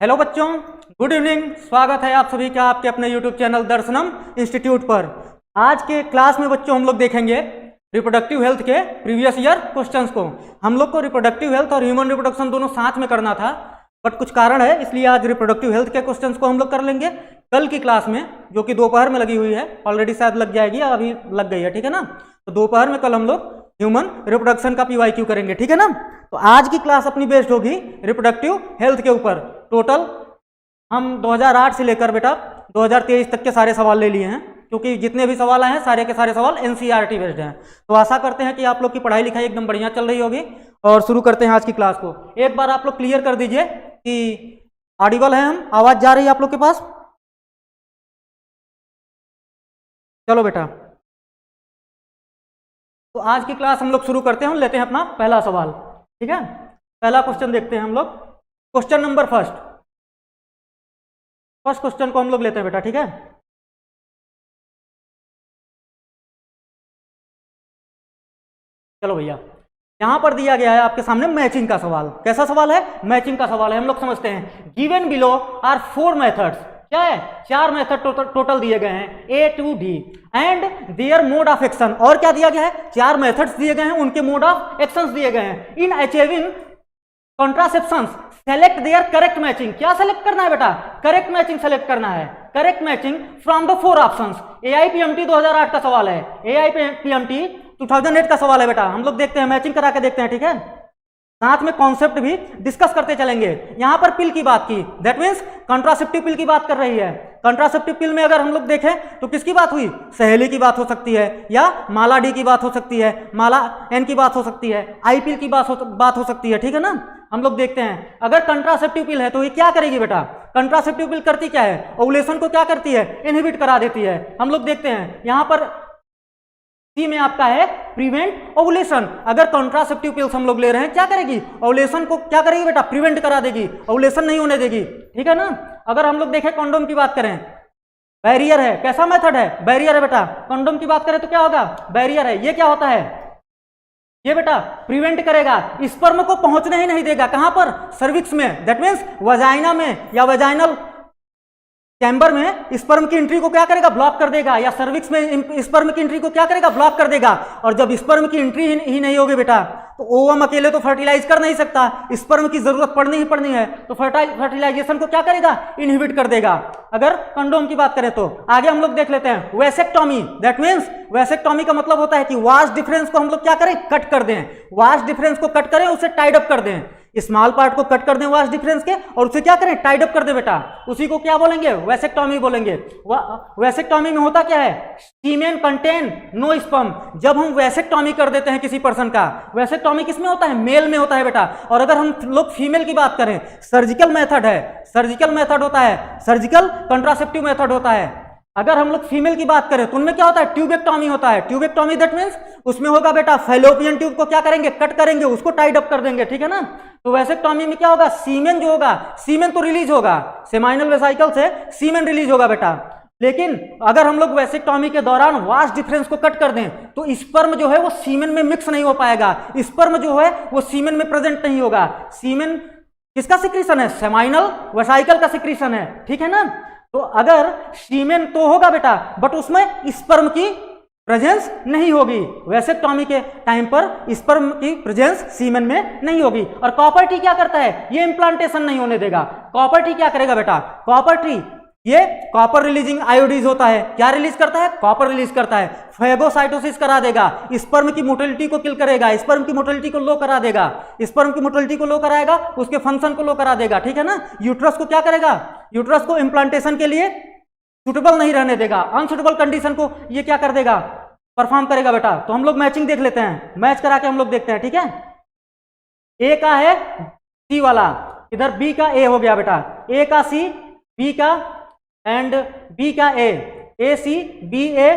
Hello बच्चों, good evening. स्वागत है आप सभी का आपके अपने यूट्यूब चैनल दर्शनम इंस्टीट्यूट पर। आज के क्लास में बच्चों हम लोग देखेंगे रिप्रोडक्टिव हेल्थ के प्रीवियस ईयर क्वेश्चंस को। हम लोग को रिप्रोडक्टिव हेल्थ और ह्यूमन रिप्रोडक्शन दोनों साथ में करना था, बट कुछ कारण है इसलिए आज रिप्रोडक्टिव हेल्थ के क्वेश्चंस को हम लोग कर लेंगे। कल की क्लास में, जो कि दोपहर में लगी हुई है, ऑलरेडी शायद लग जाएगी या अभी लग गई है, ठीक है ना। तो दोपहर में कल हम लोग ह्यूमन रिप्रोडक्शन का पीवाईक्यू करेंगे, ठीक है ना। तो आज की क्लास अपनी बेस्ड होगी रिप्रोडक्टिव हेल्थ के ऊपर। टोटल हम 2008 से लेकर बेटा 2023 तक के सारे सवाल ले लिए हैं, क्योंकि जितने भी सवाल आए हैं सारे के सारे सवाल एनसीईआरटी बेस्ड हैं। तो आशा करते हैं कि आप लोग की पढ़ाई लिखाई एकदम बढ़िया चल रही होगी। और शुरू करते हैं आज की क्लास को। एक बार आप लोग क्लियर कर दीजिए कि ऑडिबल है हम, आवाज जा रही है आप लोग के पास। चलो बेटा, तो आज की क्लास हम लोग शुरू करते हैं। हम लेते हैं अपना पहला सवाल, ठीक है। पहला क्वेश्चन देखते हैं हम लोग। क्वेश्चन नंबर फर्स्ट क्वेश्चन को हम लोग लेते हैं बेटा, ठीक है। चलो भैया, यहां पर दिया गया है आपके सामने मैचिंग का सवाल। कैसा सवाल है? मैचिंग का सवाल है। हम लोग समझते हैं। Given below are 4 methods. क्या है? 4 मेथड टोटल दिए गए हैं, A to D and their mode of action. और क्या दिया गया है? 4 मेथड्स दिए गए हैं, उनके मोड ऑफ एक्शंस दिए गए हैं। In achieving contraceptions select their correct matching. क्या सेलेक्ट करना है बेटा? करेक्ट मैचिंग सेलेक्ट करना है। Correct matching from the 4 options. AIPMT 2008 का सवाल है, AIPMT 2008 का सवाल है बेटा। हम लोग देखते हैं, मैचिंग करा के देखते हैं, ठीक है। साथ में कॉन्सेप्ट भी डिस्कस करते चलेंगे। यहां पर पिल की बात की, दैट मीन्स कंट्रासेप्टिव पिल की बात कर रही है। कंट्रासेप्टिव पिल में अगर हम लोग देखें तो किसकी बात हुई? सहेली की बात हो सकती है, या माला डी की बात हो सकती है, माला एन की बात हो सकती है, आई पिल की बात हो सकती है, ठीक है ना। हम लोग देखते हैं, अगर कंट्रासेप्टिव पिल है तो ये क्या करेगी बेटा? कंट्रासेप्टिव पिल करती क्या है? ओवुलेशन को क्या करती है? इनहिबिट करा देती है। हम लोग देखते हैं यहां पर सी में आपका है प्रिवेंट ओवुलेशन। अगर कॉन्ट्रासेप्टिव पिल्स हम लोग ले रहे हैं, क्या करेगी? ओवुलेशन को क्या करेगी बेटा? प्रिवेंट करा देगी, ओवुलेशन नहीं होने देगी, ठीक है ना। अगर हम लोग देखें कंडोम की बात करें, बैरियर है। कैसा मेथड है? बैरियर है बेटा। कंडोम की बात करें तो क्या होगा? बैरियर है। ये क्या होता है? ये बेटा प्रिवेंट करेगा, स्पर्म को पहुंचने ही नहीं देगा। कहां पर? सर्विक्स में, दैट मीन्स वजाइना में या वजाइनल चैम्बर में स्पर्म की एंट्री को क्या करेगा? ब्लॉक कर देगा। या सर्विक्स में स्पर्म की एंट्री को क्या करेगा? ब्लॉक कर देगा। और जब स्पर्म की एंट्री ही नहीं होगी बेटा, तो ओवम अकेले तो फर्टिलाइज कर नहीं सकता, स्पर्म की जरूरत पड़नी ही पड़नी है। तो फर्टिलाइजेशन को क्या करेगा? इनहिबिट कर देगा। अगर कंडोम की बात करें तो आगे हम लोग देख लेते हैं वेसेक्टॉमी। दैट मीन्स वेसेक्टॉमी का मतलब होता है कि वास्ट डिफरेंस को हम लोग क्या करें? कट कर दें। वास्ट डिफरेंस को कट करें, उसे टाइड अप कर दें। स्मॉल पार्ट को कट कर दें वास्ट डिफरेंस के, और उसे क्या करें? टाइड अप कर दें बेटा। उसी को क्या बोलेंगे? वेसेक्टॉमी बोलेंगे। वेसेक्टॉमी में होता क्या है? सीमेन कंटेन नो स्पर्म। जब हम वेसेक्टॉमी कर देते हैं किसी पर्सन का, वेसेक्टॉमी किसमें होता है? मेल में होता है बेटा। और अगर हम लोग फीमेल की बात करें, सर्जिकल मेथड है, सर्जिकल मेथड होता है, सर्जिकल कंट्रासेप्टिव मेथड होता है। अगर हम लोग फीमेल की बात करें तो उनमें क्या होता है? ट्यूबेक्टॉमी होता है। ट्यूबेक्टॉमी दैट मीन्स उसमें होगा बेटा फैलोपियन ट्यूब को क्या करेंगे? कट करेंगे, उसको टाइड अप कर देंगे, ठीक है ना। तो वेसेक्टॉमी में क्या होगा? सीमेन जो होगा, सीमेन तो रिलीज होगा, सेमाइनल वेसिकल से सीमेन रिलीज होगा बेटा। लेकिन अगर हम लोग वेसेक्टॉमी के दौरान वास्ट डिफरेंस को कट कर दें तो स्पर्म जो है वो सीमेन में मिक्स नहीं हो पाएगा, स्पर्म जो है वो सीमेन में प्रेजेंट नहीं होगा। सीमेन किसका सिक्रीशन है? सेमाइनल वेसिकल का सिक्रीशन है, ठीक है ना। तो अगर सीमेन तो होगा बेटा, बट उसमें स्पर्म की प्रेजेंस नहीं होगी। वेसेक्टॉमी के टाइम पर स्पर्म की प्रेजेंस सीमेन में नहीं होगी। और कॉपर टी क्या करता है? ये इंप्लांटेशन नहीं होने देगा। कॉपर टी क्या करेगा बेटा? कॉपर टी ये कॉपर रिलीजिंग आयोडीज होता है। क्या रिलीज करता है? कॉपर रिलीज करता है। फेगोसाइटोसिस करा देगा, स्पर्म की मोटिलिटी को किल करेगा, स्पर्म की मोटिलिटी को लो करा देगा, स्पर्म की मोटिलिटी को लो कराएगा, उसके फंक्शन को लो करा देगा, ठीक है ना। यूट्रस को क्या करेगा? यूट्रस को इंप्लांटेशन के लिए सुटेबल नहीं रहने देगा, अनसुटेबल कंडीशन को ये क्या कर देगा? परफॉर्म करेगा बेटा। तो हम लोग मैचिंग देख लेते हैं, मैच करा के हम लोग देखते हैं, ठीक है। ए का है सी वाला, इधर बी का ए हो गया बेटा, ए का सी, बी का एंड बी का ए सी बी ए,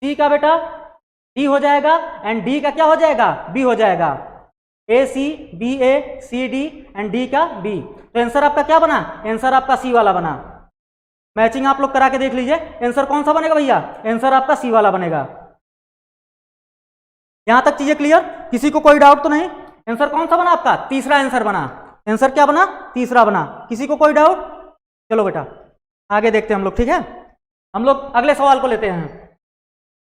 सी का बेटा डी हो जाएगा एंड डी का क्या हो जाएगा? बी हो जाएगा। A C B A C D and D का बी। तो आंसर आपका क्या बना? आंसर आपका सी वाला बना। मैचिंग आप लोग करा के देख लीजिए, आंसर कौन सा बनेगा भैया? आंसर आपका सी वाला बनेगा। यहां तक चीजें क्लियर? किसी को कोई डाउट तो नहीं? आंसर कौन सा बना आपका? तीसरा आंसर बना। आंसर क्या बना? तीसरा बना। किसी को कोई डाउट? चलो बेटा आगे देखते हैं हम लोग, ठीक है। हम लोग अगले सवाल को लेते हैं।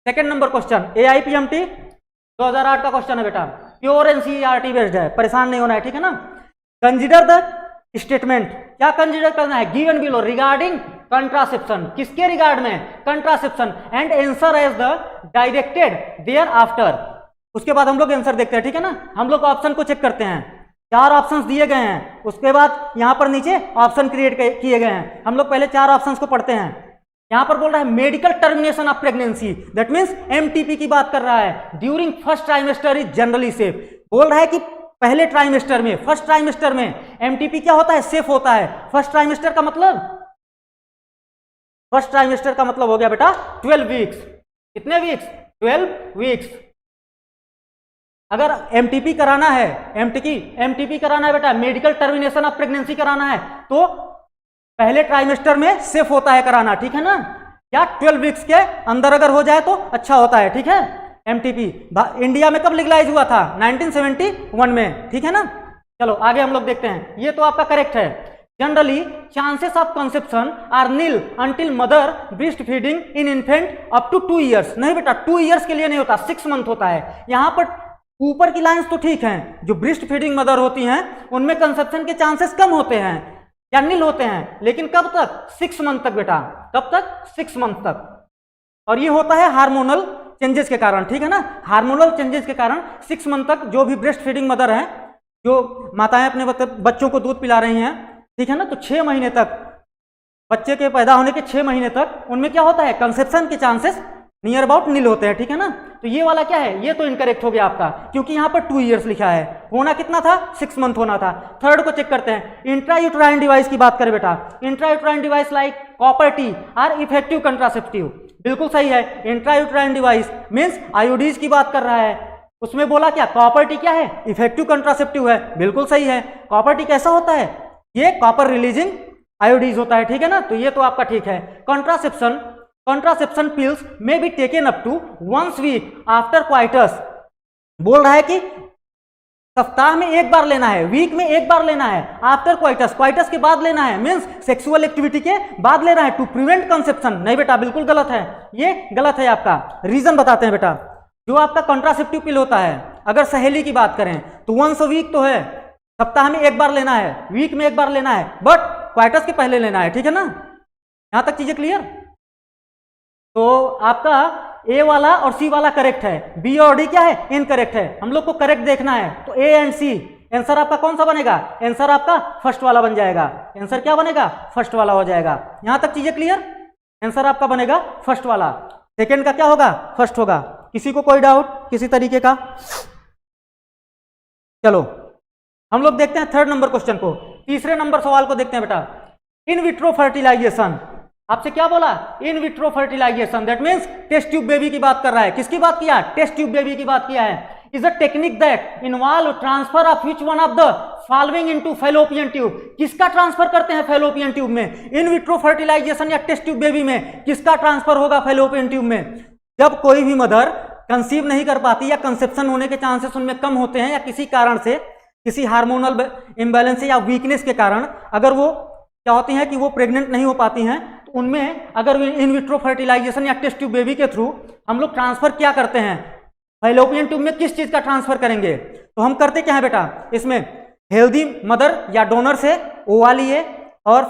सेकंड नंबर क्वेश्चन, AIPMT 2008 का क्वेश्चन है बेटा, प्योर NCERT बेस्ड है, परेशान नहीं होना है, ठीक है ना। कंसिडर द स्टेटमेंट, क्या कंसिडर करना है? गिवन बिलो रिगार्डिंग कंट्रासेप्शन, किसके रिगार्ड में? Contraception, and answer as the directed thereafter. उसके बाद हम लोग आंसर देखते हैं, ठीक है ना। हम लोग ऑप्शन को चेक करते हैं, 4 ऑप्शंस दिए गए हैं, उसके बाद यहां पर नीचे ऑप्शन क्रिएट किए गए हैं। हम लोग पहले 4 ऑप्शंस को पढ़ते हैं। यहां पर बोल रहा है medical termination of pregnancy, that means MTP की बात कर रहा है। During first trimester is generally safe, बोल रहा है कि पहले ट्राइमेस्टर में, फर्स्ट ट्राइमेस्टर में MTP क्या होता है? सेफ होता है। फर्स्ट ट्राइमेस्टर का मतलब, फर्स्ट ट्राइमेस्टर का मतलब हो गया बेटा 12 वीक्स। कितने वीक्स? 12 वीक्स। अगर MTP कराना है, MTP कराना है बेटा, मेडिकल टर्मिनेशन ऑफ प्रेगनेंसी कराना है, तो पहले ट्राइमेस्टर में सेफ होता है कराना, ठीक है ना। या 12 वीक्स के अंदर अगर हो जाए तो अच्छा होता है, ठीक है। MTP इंडिया में कब लीगलाइज हुआ था? 1971 में, ठीक है ना। चलो आगे हम लोग देखते हैं। ये तो आपका करेक्ट है। Generally chances of conception are nil until mother breast feeding in infant up to 2 years. नहीं बेटा, 2 ईयर्स के लिए नहीं होता, 6 मंथ होता है। यहां पर ऊपर की लाइंस तो ठीक हैं, जो ब्रेस्ट फीडिंग मदर होती हैं उनमें कंसेप्शन के चांसेस कम होते हैं या नील होते हैं, लेकिन कब तक? 6 मंथ तक बेटा। कब तक? 6 मंथ तक। और ये होता है हार्मोनल चेंजेस के कारण, ठीक है ना। हार्मोनल चेंजेस के कारण 6 मंथ तक जो भी ब्रेस्ट फीडिंग मदर है, जो माताएं अपने बच्चों को दूध पिला रही हैं, ठीक है ना, तो 6 महीने तक, बच्चे के पैदा होने के 6 महीने तक उनमें क्या होता है? कंसेप्शन के चांसेस नियर अबाउट नील होते हैं, ठीक है ना। तो ये वाला क्या है? ये तो इनकरेक्ट हो गया आपका, क्योंकि यहां पर 2 ईयर्स लिखा है, होना कितना था? 6 मंथ होना था। थर्ड को चेक करते हैं। इंट्रायूट्राइन डिवाइस की बात करें बेटा, intrauterine device like copper T R effective contraceptive. बिल्कुल सही है। इंट्रायूट्राइन डिवाइस मींस आयोडीज की बात कर रहा है। उसमें बोला क्या? कॉपर टी क्या है? इफेक्टिव कंट्रासेप्टिव है। बिल्कुल सही है। कॉपर टी कैसा होता है? ये कॉपर रिलीजिंग आयोडीज होता है, ठीक है ना। तो ये तो आपका ठीक है। कंट्रासेप्शन पिल्स में be taken up to 1 week after coitus. बोल रहा है कि सप्ताह में 1 बार लेना है, वीक में 1 बार लेना है, आफ्टर क्वाइटस, क्वाइटस के बाद लेना है, मींस सेक्सुअल एक्टिविटी के बाद लेना है, टू प्रिवेंट कंसेप्शन। नहीं बेटा, बिल्कुल गलत है, ये गलत है आपका। रीजन बताते हैं बेटा। जो आपका कंट्रासेप्टिव पिल होता है, अगर सहेली की बात करें तो 1 वीक तो है, सप्ताह में 1 बार लेना है, वीक में 1 बार लेना है, बट क्वाइटस के पहले लेना है, ठीक है ना। यहां तक चीजें क्लियर? तो आपका ए वाला और सी वाला करेक्ट है, बी और डी क्या है? इनकरेक्ट है। हम लोग को करेक्ट देखना है, तो ए एंड सी। आंसर आपका कौन सा बनेगा? आंसर आपका फर्स्ट वाला बन जाएगा। आंसर क्या बनेगा? फर्स्ट वाला हो जाएगा। यहां तक चीजें क्लियर? आंसर आपका बनेगा फर्स्ट वाला। सेकंड का क्या होगा? फर्स्ट होगा। किसी को कोई डाउट किसी तरीके का? चलो हम लोग देखते हैं थर्ड नंबर क्वेश्चन को। तीसरे नंबर सवाल को देखते हैं बेटा। इन विट्रो फर्टिलाइजेशन, आपसे क्या बोला? In vitro fertilization, that means test tube baby की बात कर रहा है। किसकी बात किया? टेस्ट ट्यूब बेबी की बात किया है। Is a technique that involve transfer of which one of the following into fallopian tube. किसका ट्रांसफर करते हैं फैलोपियन ट्यूब में? इन विट्रो फर्टिलाइजेशन या टेस्ट ट्यूब बेबी में किसका ट्रांसफर होगा फैलोपियन ट्यूब में? जब कोई भी मदर कंसीव नहीं कर पाती या कंसेप्शन होने के चांसेस उनमें कम होते हैं, या किसी कारण से, किसी हार्मोनल इम्बैलेंस या वीकनेस के कारण अगर वो क्या होती हैं कि वो प्रेग्नेंट नहीं हो पाती हैं, तो उनमें अगर इन विट्रो फर्टिलाइजेशन या टेस्ट ट्यूब बेबी के थ्रू हम लोग ट्रांसफर क्या करते हैं? फैलोपियन ट्यूब में किस चीज का ट्रांसफर करेंगे? तो हम करते क्या है बेटा, इसमें हेल्दी मदर या डोनर से ओवा लिए और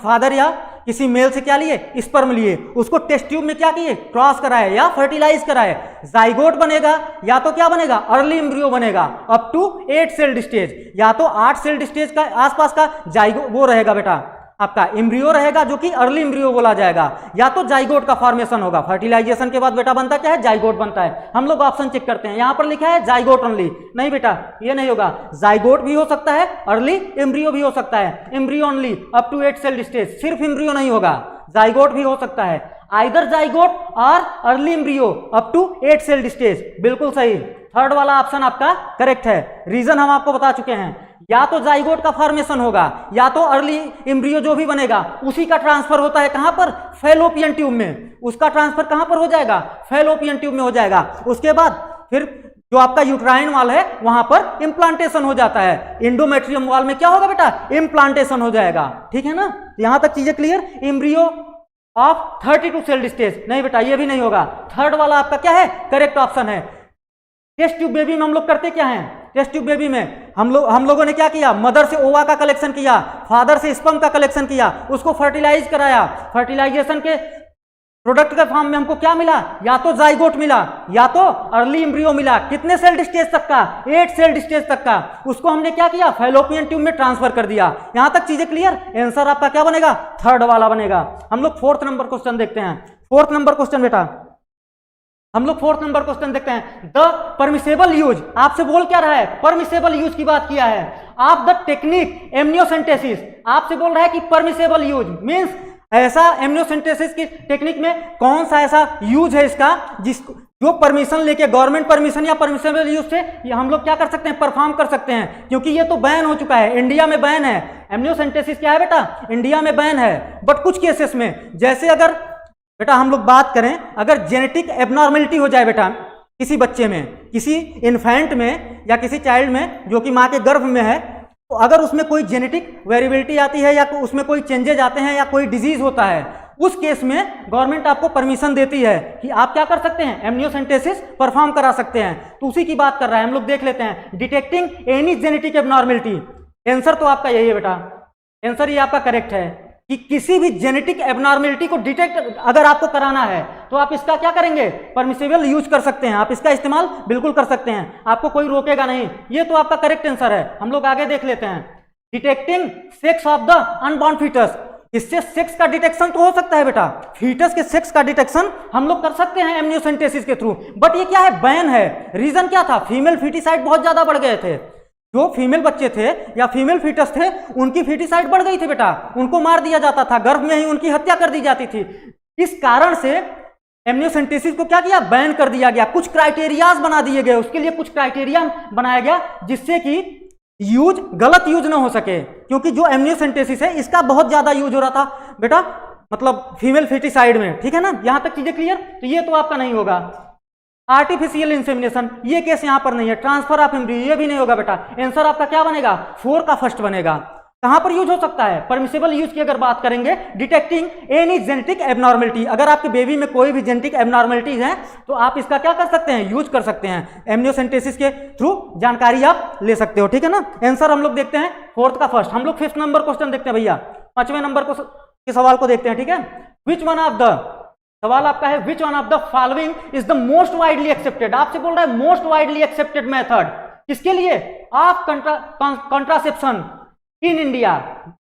फादर या किसी मेल से क्या लिए? स्पर्म लिए, उसको टेस्ट ट्यूब में क्या किए? क्रॉस कराए या फर्टिलाइज कराए। जाइगोट बनेगा या तो क्या बनेगा? अर्ली एम्ब्रियो बनेगा अप टू 8 सेल्ड स्टेज, या तो 8 सेल्ड स्टेज का आसपास का जाइगो वो रहेगा बेटा, आपका एम्ब्रियो रहेगा जो कि अर्ली एम्ब्रियो बोला जाएगा, या तो जाइगोट का फॉर्मेशन होगा। फर्टिलाइजेशन के बाद बेटा बनता क्या है? जाइगोट बनता है। हम लोग ऑप्शन चेक करते हैं, यहां पर लिखा है जाइगोट ओनली। नहीं बेटा, ये नहीं होगा। जाइगोट भी हो सकता है, अर्ली एम्ब्रियो भी हो सकता है। Embryo only up to 8 celled stage, सिर्फ एम्ब्रियो नहीं होगा, जाइगोट भी हो सकता है। आइदर जाइगोट और early embryo up to 8 celled stage. बिल्कुल सही, थर्ड वाला ऑप्शन आपका करेक्ट है। रीजन हम आपको बता चुके हैं, या तो जाइगोट का फॉर्मेशन होगा, या तो अर्ली एम्ब्रियो जो भी बनेगा उसी का ट्रांसफर होता है कहां पर? फैलोपियन ट्यूब में। उसका ट्रांसफर कहां पर हो जाएगा? फैलोपियन ट्यूब में हो जाएगा। उसके बाद फिर जो आपका यूट्राइन वाल है वहां पर इम्प्लांटेशन हो जाता है। एंडोमेट्रियम वाल में क्या होगा बेटा, इम्प्लांटेशन हो जाएगा, ठीक है ना। यहां तक चीजें clear. Embryo of 32 sailed stage, नहीं बेटा ये भी नहीं होगा। थर्ड वाला आपका क्या है, करेक्ट ऑप्शन है। टेस्ट ट्यूब बेबी में हम लोग करते क्या हैं, टेस्ट ट्यूब बेबी में हम लोगों ने क्या किया, मदर से ओवा का कलेक्शन किया, फादर से स्पर्म का कलेक्शन किया, उसको फर्टिलाइज कराया। फर्टिलाइजेशन के प्रोडक्ट के फॉर्म में हमको क्या मिला, या तो जाइगोट मिला या तो अर्ली एम्ब्रियो मिला। कितने सेल्ड स्टेज तक का, 8 सेल्ड स्टेज तक का। उसको हमने क्या किया, फैलोपियन ट्यूब में ट्रांसफर कर दिया। यहां तक चीजें क्लियर। आंसर आपका क्या बनेगा, थर्ड वाला बनेगा। हम लोग 4th नंबर क्वेश्चन देखते हैं। 4th नंबर क्वेश्चन बेटा, हम लोग 4th नंबर क्वेश्चन देखते हैं। द परमिसेबल यूज, आपसे बोल क्या रहा है, परमिसेबल यूज की बात किया है। आप द टेक्निक एमनियोसेंटेसिस, आपसे बोल रहा है कि परमिसेबल यूज मींस ऐसा एमनियोसेंटेसिस की टेक्निक में कौन सा ऐसा यूज है इसका जो परमिशन लेके, गवर्नमेंट परमिशन या परमिसेबल यूज से ये हम लोग क्या कर सकते हैं, परफॉर्म कर सकते हैं। क्योंकि ये तो बैन हो चुका है, इंडिया में बैन है। एमनियोसेंटेसिस क्या है बेटा, इंडिया में बैन है। बट कुछ केसेस में, जैसे अगर बेटा हम लोग बात करें, अगर जेनेटिक एबनॉर्मेलिटी हो जाए बेटा किसी बच्चे में, किसी इन्फेंट में या किसी चाइल्ड में जो कि माँ के गर्भ में है, तो अगर उसमें कोई जेनेटिक वेरिएबिलिटी आती है या उसमें कोई चेंजेज आते हैं या कोई डिजीज होता है, उस केस में गवर्नमेंट आपको परमिशन देती है कि आप क्या कर सकते हैं, एमनियोसेंटेसिस परफॉर्म करा सकते हैं। तो उसी की बात कर रहा है। हम लोग देख लेते हैं, detecting any genetic abnormality. Answer तो आपका यही है बेटा, आंसर ये आपका करेक्ट है कि किसी भी जेनेटिक एबनॉर्मेलिटी को डिटेक्ट अगर आपको कराना है तो आप इसका क्या करेंगे, परमिसेबल यूज कर सकते हैं। आप इसका इस्तेमाल बिल्कुल कर सकते हैं, आपको कोई रोकेगा नहीं। ये तो आपका करेक्ट आंसर है। हम लोग आगे देख लेते हैं। Detecting sex of the unborn foetus, इससे सेक्स का डिटेक्शन तो हो सकता है बेटा, फीटस के सेक्स का डिटेक्शन हम लोग कर सकते हैं एमनियोसेंटेसिस के थ्रू। बट ये क्या है, बैन है। रीजन क्या था, फीमेल फीटिसाइड बहुत ज्यादा बढ़ गए थे। जो फीमेल बच्चे थे या फीमेल फीटस थे, उनकी फीटिसाइड बढ़ गई थी बेटा, उनको मार दिया जाता था, गर्भ में ही उनकी हत्या कर दी जाती थी। इस कारण से एमनियोसेंटेसिस को क्या किया, बैन कर दिया गया। कुछ क्राइटेरियाज बना दिए गए, उसके लिए कुछ क्राइटेरिया बनाया गया जिससे कि यूज, गलत यूज ना हो सके। क्योंकि जो एमनियोसेंटेसिस है इसका बहुत ज्यादा यूज हो रहा था बेटा, मतलब फीमेल फीटिसाइड में, ठीक है ना। यहां तक चीजें क्लियर। तो ये तो आपका नहीं होगा। आर्टिफिशियल इंसेमिनेशन, ये केस यहां पर नहीं है। ट्रांसफर ऑफ एम्ब्रियो, ये भी नहीं होगा बेटा। आंसर आपका क्या बनेगा, 4 का फर्स्ट बनेगा। कहां पर यूज हो सकता है, परमिसेबल यूज की अगर बात करेंगे, डिटेक्टिंग एनी जेनेटिक एबनॉर्मेलिटी। अगर आपके बेबी में कोई भी जेनेटिक एबनॉर्मेलिटीज है तो आप इसका क्या कर सकते हैं, यूज कर सकते हैं। एमनियोसेंटेसिस के थ्रू जानकारी आप ले सकते हो, ठीक है ना। आंसर हम लोग देखते हैं 4th का फर्स्ट। हम लोग 5th नंबर क्वेश्चन देखते हैं भैया, 5वें नंबर के सवाल को देखते हैं, ठीक है। विच वन ऑफ द, सवाल आपका है विच one of the following is the most widely accepted. आपसे बोल रहा है मोस्ट वाइडली एक्सेप्टेड मेथड किसके लिए, of contraception in India.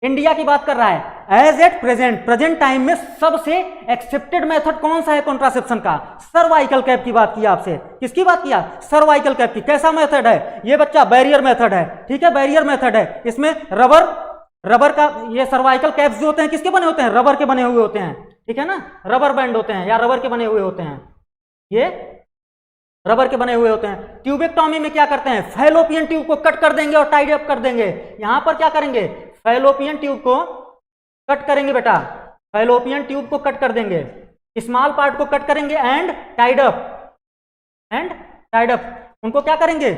India की बात कर रहा है। As at present, present time में सबसे एक्सेप्टेड मेथड कौन सा है कॉन्ट्रासेप्शन का, सर्वाइकल कैप की बात किया आपसे। किसकी बात किया, सर्वाइकल कैप की। कैसा मेथड है ये बच्चा, बैरियर मेथड है, ठीक है, बैरियर मेथड है। इसमें रबर का, ये सर्वाइकल कैप्स जो होते हैं किसके बने होते हैं, रबर के बने हुए होते हैं, ठीक है ना। रबर बैंड होते हैं या रबर के बने हुए होते हैं, ये रबर के बने हुए होते हैं। ट्यूबेक्टॉमी में क्या करते हैं, फैलोपियन ट्यूब को कट कर देंगे और टाइड अप कर देंगे। यहां पर क्या करेंगे, फैलोपियन ट्यूब को कट करेंगे बेटा, फैलोपियन ट्यूब को कट कर देंगे, स्मॉल पार्ट को कट करेंगे एंड टाइड अप, उनको क्या करेंगे,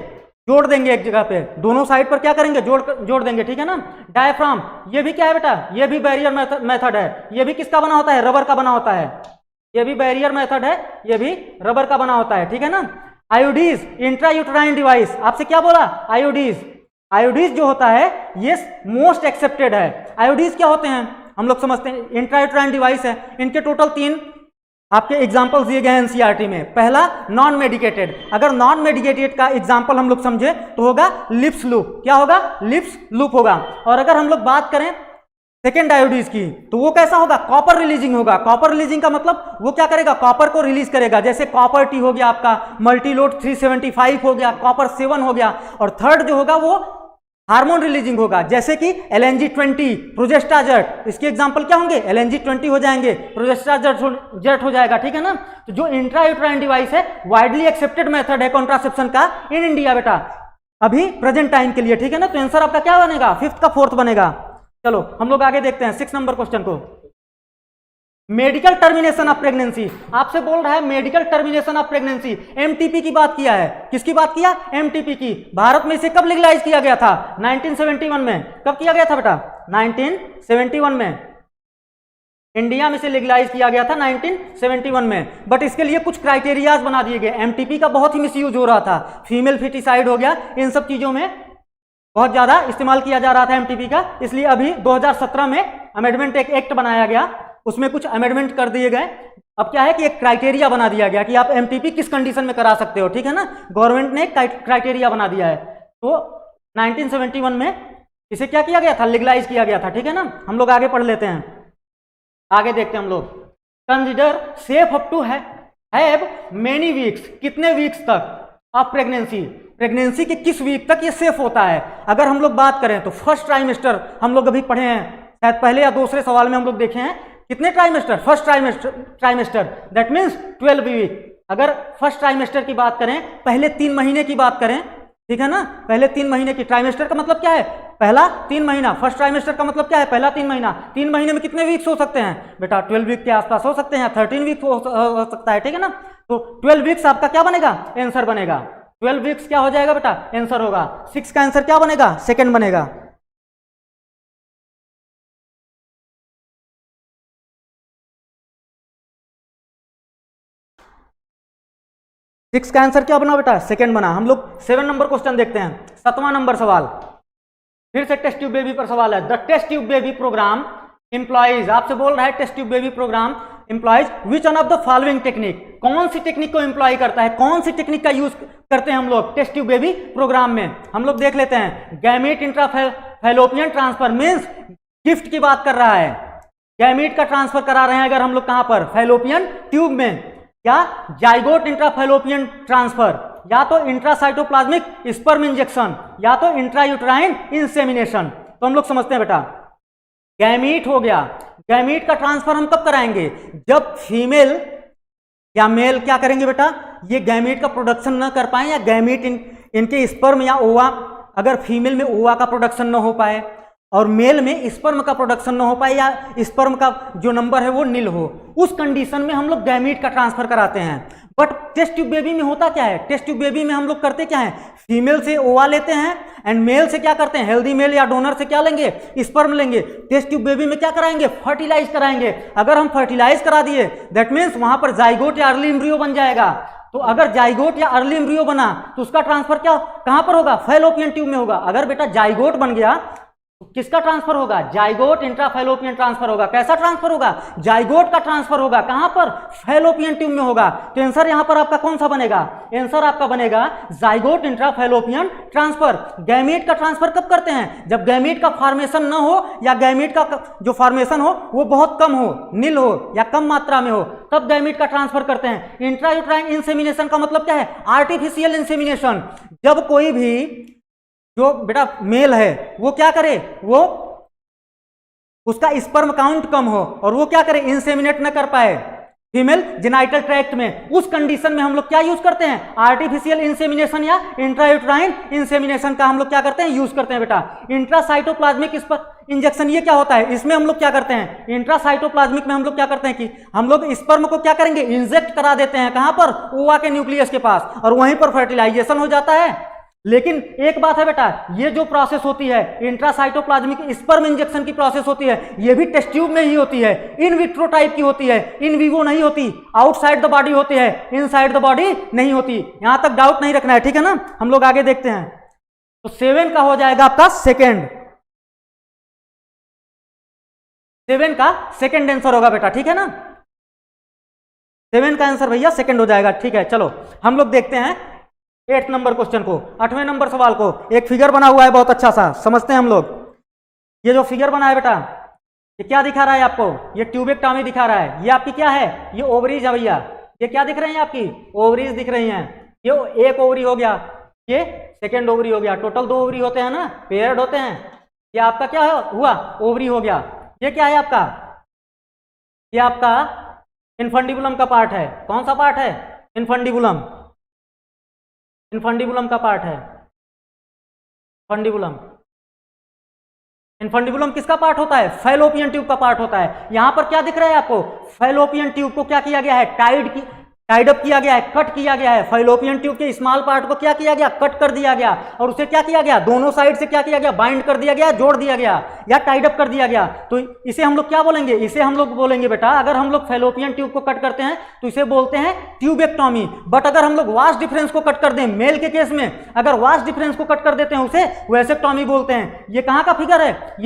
जोड़ देंगे एक जगह पे, दोनों साइड पर क्या करेंगे, जोड़ देंगे, ठीक है ना। डायफ्राम, ये भी क्या है बेटा, ये भी बैरियर मेथड है। ये भी किसका बना होता है, रबर का बना होता है। ये भी बैरियर मेथड है, ये भी रबर का बना होता है, ठीक है ना। आयोडीज, इंट्रायूटेराइन डिवाइस, आपसे क्या बोला, आयोडीज जो होता है ये मोस्ट एक्सेप्टेड है। आयोडीज क्या होते हैं हम लोग समझते हैं, इंट्रायूटेराइन डिवाइस है। इनके टोटल 3 आपके एग्जाम्पल्स दिए गए हैं एनसीईआरटी में। पहला नॉन मेडिकेटेड, अगर नॉन मेडिकेटेड का एग्जाम्पल हम लोग समझे तो होगा लिप्स लूप। क्या होगा, लिप्स लूप होगा। और अगर हम लोग बात करें सेकेंड आयोडीज की तो वो कैसा होगा, कॉपर रिलीजिंग होगा। कॉपर रिलीजिंग का मतलब वो क्या करेगा, कॉपर को रिलीज करेगा। जैसे कॉपर टी हो गया आपका, मल्टीलोड 375 हो गया, कॉपर 7 हो गया। और थर्ड जो होगा वो हार्मोन रिलीजिंग होगा, जैसे कि LNG-20, प्रोजेस्टाजर्ट। इसके एग्जांपल क्या होंगे, LNG-20 हो जाएंगे, प्रोजेस्टाजर्ट हो जाएगा, ठीक है ना। तो जो इंट्रायूटेराइन डिवाइस है वाइडली एक्सेप्टेड मेथड है कॉन्ट्रासेप्शन का इन इंडिया बेटा, अभी प्रेजेंट टाइम के लिए, ठीक है ना। तो आंसर आपका क्या बनेगा, 5th का 4th बनेगा। चलो हम लोग आगे देखते हैं 6 नंबर क्वेश्चन को। मेडिकल टर्मिनेशन ऑफ प्रेगनेंसी, आपसे बोल रहा है medical termination of pregnancy, MTP की बात किया है। किसकी बात किया? एमटीपी की। भारत में इसे कब लीगलाइज किया गया था? 1971 में। कब किया गया था बेटा? 1971 में। इंडिया में से लीगलाइज किया गया था 1971 में। बट इसके लिए कुछ क्राइटेरियाज बना दिए गए। एमटीपी का बहुत ही मिसयूज हो रहा था, फीमेल फिटिसाइड हो गया, इन सब चीजों में बहुत ज्यादा इस्तेमाल किया जा रहा था एमटीपी का। इसलिए अभी 2017 में अमेंडमेंट एक एक्ट बनाया गया, उसमें कुछ अमेंडमेंट कर दिए गए। अब क्या है कि एक क्राइटेरिया बना दिया गया कि आप एमटीपी किस कंडीशन में करा सकते हो, ठीक है ना। गवर्नमेंट ने क्राइटेरिया बना दिया है। तो 1971 में इसे क्या किया गया था? लीगलाइज किया गया था, ठीक है ना। हम लोग आगे पढ़ लेते हैं, आगे देखते हैं हम लोग। Consider safe up to have many weeks, कितने वीक्स तक ऑफ प्रेगनेंसी, प्रेगनेंसी के किस वीक तक ये सेफ होता है। अगर हम लोग बात करें तो फर्स्ट ट्राइमेस्टर हम लोग अभी पढ़े हैं, शायद पहले या दूसरे सवाल में हम लोग देखे हैं। कितने trimester? First trimester, that means 12 week. अगर फर्स्ट ट्राइमेस्टर की बात करें, पहले 3 महीने की बात करें, ठीक है ना, पहले 3 महीने की। ट्राइमेस्टर का मतलब क्या है? पहला 3 महीना। फर्स्ट ट्राइमेस्टर का मतलब क्या है? पहला 3 महीना। 3 महीने में कितने वीक्स हो सकते हैं बेटा? 12 वीक के आसपास हो सकते हैं, 13 वीक हो सकता है, ठीक है ना। तो 12 वीक्स आपका क्या बनेगा? आंसर बनेगा। 12 वीक्स क्या हो जाएगा बेटा? आंसर होगा। 6 का आंसर क्या बनेगा? सेकंड बनेगा। सिक्स का आंसर क्या बना बेटा? सेकंड बना। हम लोग 7 नंबर क्वेश्चन देखते हैं, 7वां नंबर सवाल। फिर से टेस्ट ट्यूब बेबी पर सवाल है। The test tube baby programme employs, आपसे बोल रहा है test tube baby programme employs which one of the following technique, कौन सी टेक्निक को एम्प्लॉय करता है, कौन सी टेक्निक का यूज करते हैं हम लोग टेस्ट ट्यूब बेबी प्रोग्राम में। हम लोग देख लेते हैं। Gamete intrafallopian transfer means gift की बात कर रहा है। गैमीट का ट्रांसफर करा रहे हैं अगर हम लोग कहां पर? फैलोपियन ट्यूब में। या जाइगोट इंट्राफैलोपियन ट्रांसफर, या तो इंट्रासाइटोप्लाज्मिक स्पर्म इंजेक्शन, या तो इंट्रायूट्राइन इंसेमिनेशन। तो हम लोग समझते हैं बेटा, गैमीट हो गया। गैमीट का ट्रांसफर हम कब कराएंगे? जब फीमेल या मेल क्या करेंगे बेटा? ये गैमीट का प्रोडक्शन न कर पाए, या गैमीट इनके स्पर्म या ओवा, अगर फीमेल में ओवा का प्रोडक्शन न हो पाए और मेल में स्पर्म का प्रोडक्शन न हो पाए, या स्पर्म का जो नंबर है वो नील हो, उस कंडीशन में हम लोग गैमीट का ट्रांसफर कराते हैं। बट टेस्ट ट्यूब बेबी में होता क्या है? टेस्ट ट्यूब बेबी में हम लोग करते क्या है? फीमेल से ओवा लेते हैं एंड मेल से क्या करते हैं? हेल्दी मेल या डोनर से क्या लेंगे? स्पर्म लेंगे। टेस्ट ट्यूब बेबी में क्या कराएंगे? फर्टिलाइज कराएंगे। अगर हम फर्टिलाइज करा दिए, दैट मीन्स वहां पर जाइगोट या अर्ली एम्ब्रियो बन जाएगा। तो अगर जाइगोट या अर्ली एम्ब्रियो बना तो उसका ट्रांसफर क्या कहां पर होगा? फैलोपियन ट्यूब में होगा। अगर बेटा जाइगोट बन गया तो किसका ट्रांसफर होगा? जाइगोट इंट्राफैलोपियन ट्रांसफर होगा। कैसा ट्रांसफर होगा? जाइगोट का ट्रांसफर होगा। कहां पर? फैलोपियन ट्यूब में होगा। तो आंसर यहां पर आपका कौन सा बनेगा? आंसर आपका बनेगा जाइगोट इंट्राफैलोपियन ट्रांसफर। गैमीट का ट्रांसफर कब करते हैं? जब गैमीट का फॉर्मेशन न हो, या गैमीट का जो फॉर्मेशन हो वो बहुत कम हो, नील हो या कम मात्रा में हो, तब गैमीट का ट्रांसफर करते हैं। इंट्रायूट्राइन इंसेमिनेशन का मतलब क्या है? Artificial insemination. जब कोई भी जो बेटा मेल है वो क्या करे? वो उसका स्पर्म काउंट कम हो और वो क्या करे? इंसेमिनेट न कर पाए फीमेल जेनाइटल ट्रैक्ट में, उस कंडीशन में हम लोग क्या यूज करते हैं? आर्टिफिशियल इंसेमिनेशन या इंट्रायूट्राइन इंसेमिनेशन का हम लोग क्या करते हैं? यूज करते हैं बेटा। इंट्रासाइटोप्लाज्मिक इंजेक्शन ये क्या होता है? इसमें हम लोग क्या करते हैं? इंट्रासाइटोप्लाज्मिक में हम लोग क्या करते हैं कि हम लोग स्पर्म को क्या करेंगे? इंजेक्ट करा देते हैं। कहां पर? ओवा के न्यूक्लियस के पास, और वहीं पर फर्टिलाइजेशन हो जाता है। लेकिन एक बात है बेटा, ये जो प्रोसेस होती है इंट्रासाइटोप्लाज्मिक स्पर्म इंजेक्शन की प्रोसेस होती है, ये भी टेस्ट ट्यूब में ही होती है। इन विट्रो टाइप की होती है, इन विवो नहीं होती। आउटसाइड द बॉडी होती है, इनसाइड द बॉडी नहीं होती। यहां तक डाउट नहीं रखना है, ठीक है ना। हम लोग आगे देखते हैं। तो 7 का हो जाएगा आपका सेकेंड। 7 का सेकेंड आंसर होगा बेटा, ठीक है ना। 7 का आंसर भैया सेकेंड हो जाएगा, ठीक है। चलो हम लोग देखते हैं 8 नंबर क्वेश्चन को, 8वें नंबर सवाल को। एक फिगर बना हुआ है बहुत अच्छा सा, समझते हैं हम लोग। ये जो फिगर बना है बेटा, ये क्या दिखा रहा है आपको? ये ट्यूबेक्टॉमी दिखा रहा है। ये आपकी क्या है? ये ओवरीज है भैया। ये क्या दिख रही है आपकी? ओवरीज दिख रही हैं। ये एक ओवरी हो गया, ये सेकेंड ओवरी हो गया। टोटल 2 ओवरी होते हैं ना, पेयर्ड होते हैं। ये आपका क्या हुआ? ओवरी हो गया। ये क्या है आपका? ये आपका इनफंडिबुलम का पार्ट है। कौन सा पार्ट है? इनफंडिबुलम। इनफंडिबुलम का पार्ट है, फंडिबुलम। इन्फंडिबुलम किसका पार्ट होता है? फैलोपियन ट्यूब का पार्ट होता है। यहां पर क्या दिख रहा है आपको? फैलोपियन ट्यूब को क्या किया गया है? टाइड अप किया गया है, कट किया गया है। फैलोपियन ट्यूब के स्मॉल पार्ट को क्या किया गया? कट कर दिया गया, और उसे क्या किया गया? दोनों साइड से क्या किया गया? बाइंड कर दिया गया, जोड़ दिया गया या टाइड अप कर दिया गया। तो इसे हम लोग क्या बोलेंगे? इसे हम लोग बोलेंगे बेटा, अगर हम लोग फैलोपियन ट्यूब को कट करते हैं तो इसे बोलते हैं ट्यूबेक्टॉमी। बट अगर हम लोग वास्ट डिफरेंस को कट कर दें, मेल के केस में अगर वास्ट डिफरेंस को कट कर देते हैं उसे वेसेक्टॉमी बोलते हैं। ये कहां का फिगर है?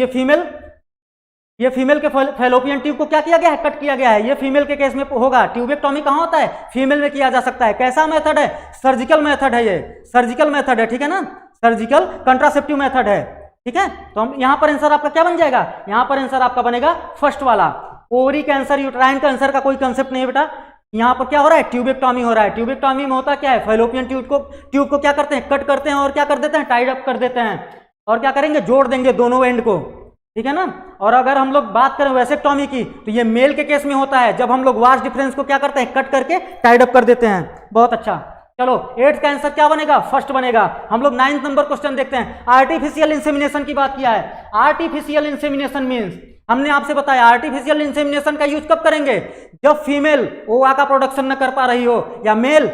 ये फीमेल के फैलोपियन ट्यूब को क्या किया गया है? कट किया गया है। ये फीमेल के केस में होगा। ट्यूबेक्टॉमी कहां होता है? फीमेल में किया जा सकता है। कैसा मेथड है? सर्जिकल मेथड है। ये सर्जिकल मेथड है, ठीक है ना? सर्जिकल कंट्रासेप्टिव मेथड है, ठीक है। तो हम यहां पर आंसर आपका क्या बन जाएगा? यहां पर आंसर आपका बनेगा फर्स्ट वाला। ओवरी कैंसर, यूट्राइन कैंसर का कोई कंसेप्ट नहीं है बेटा। यहां पर क्या हो रहा है? ट्यूबेक्टॉमी हो रहा है। ट्यूबेक्टॉमी में होता क्या है? फैलोपियन ट्यूब को क्या करते हैं? कट करते हैं और क्या कर देते हैं? टाइड अप कर देते हैं, और क्या करेंगे? जोड़ देंगे दोनों एंड को, ठीक है ना। और अगर हम लोग बात करें वेसेक्टॉमी की तो ये मेल के केस में होता है, जब हम लोग वास्ट डिफरेंस को क्या करते हैं? कट करके टाइड अप कर देते हैं। बहुत अच्छा, चलो एड्स का आंसर क्या बनेगा? फर्स्ट बनेगा। हम लोग 9th नंबर क्वेश्चन देखते हैं। आर्टिफिशियल इंसेमिनेशन की बात किया है। आर्टिफिशियल इंसेमिनेशन मीन्स, हमने आपसे बताया आर्टिफिशियल इंसेमिनेशन का यूज कब करेंगे? जब फीमेल ओवा का प्रोडक्शन न कर पा रही हो या मेल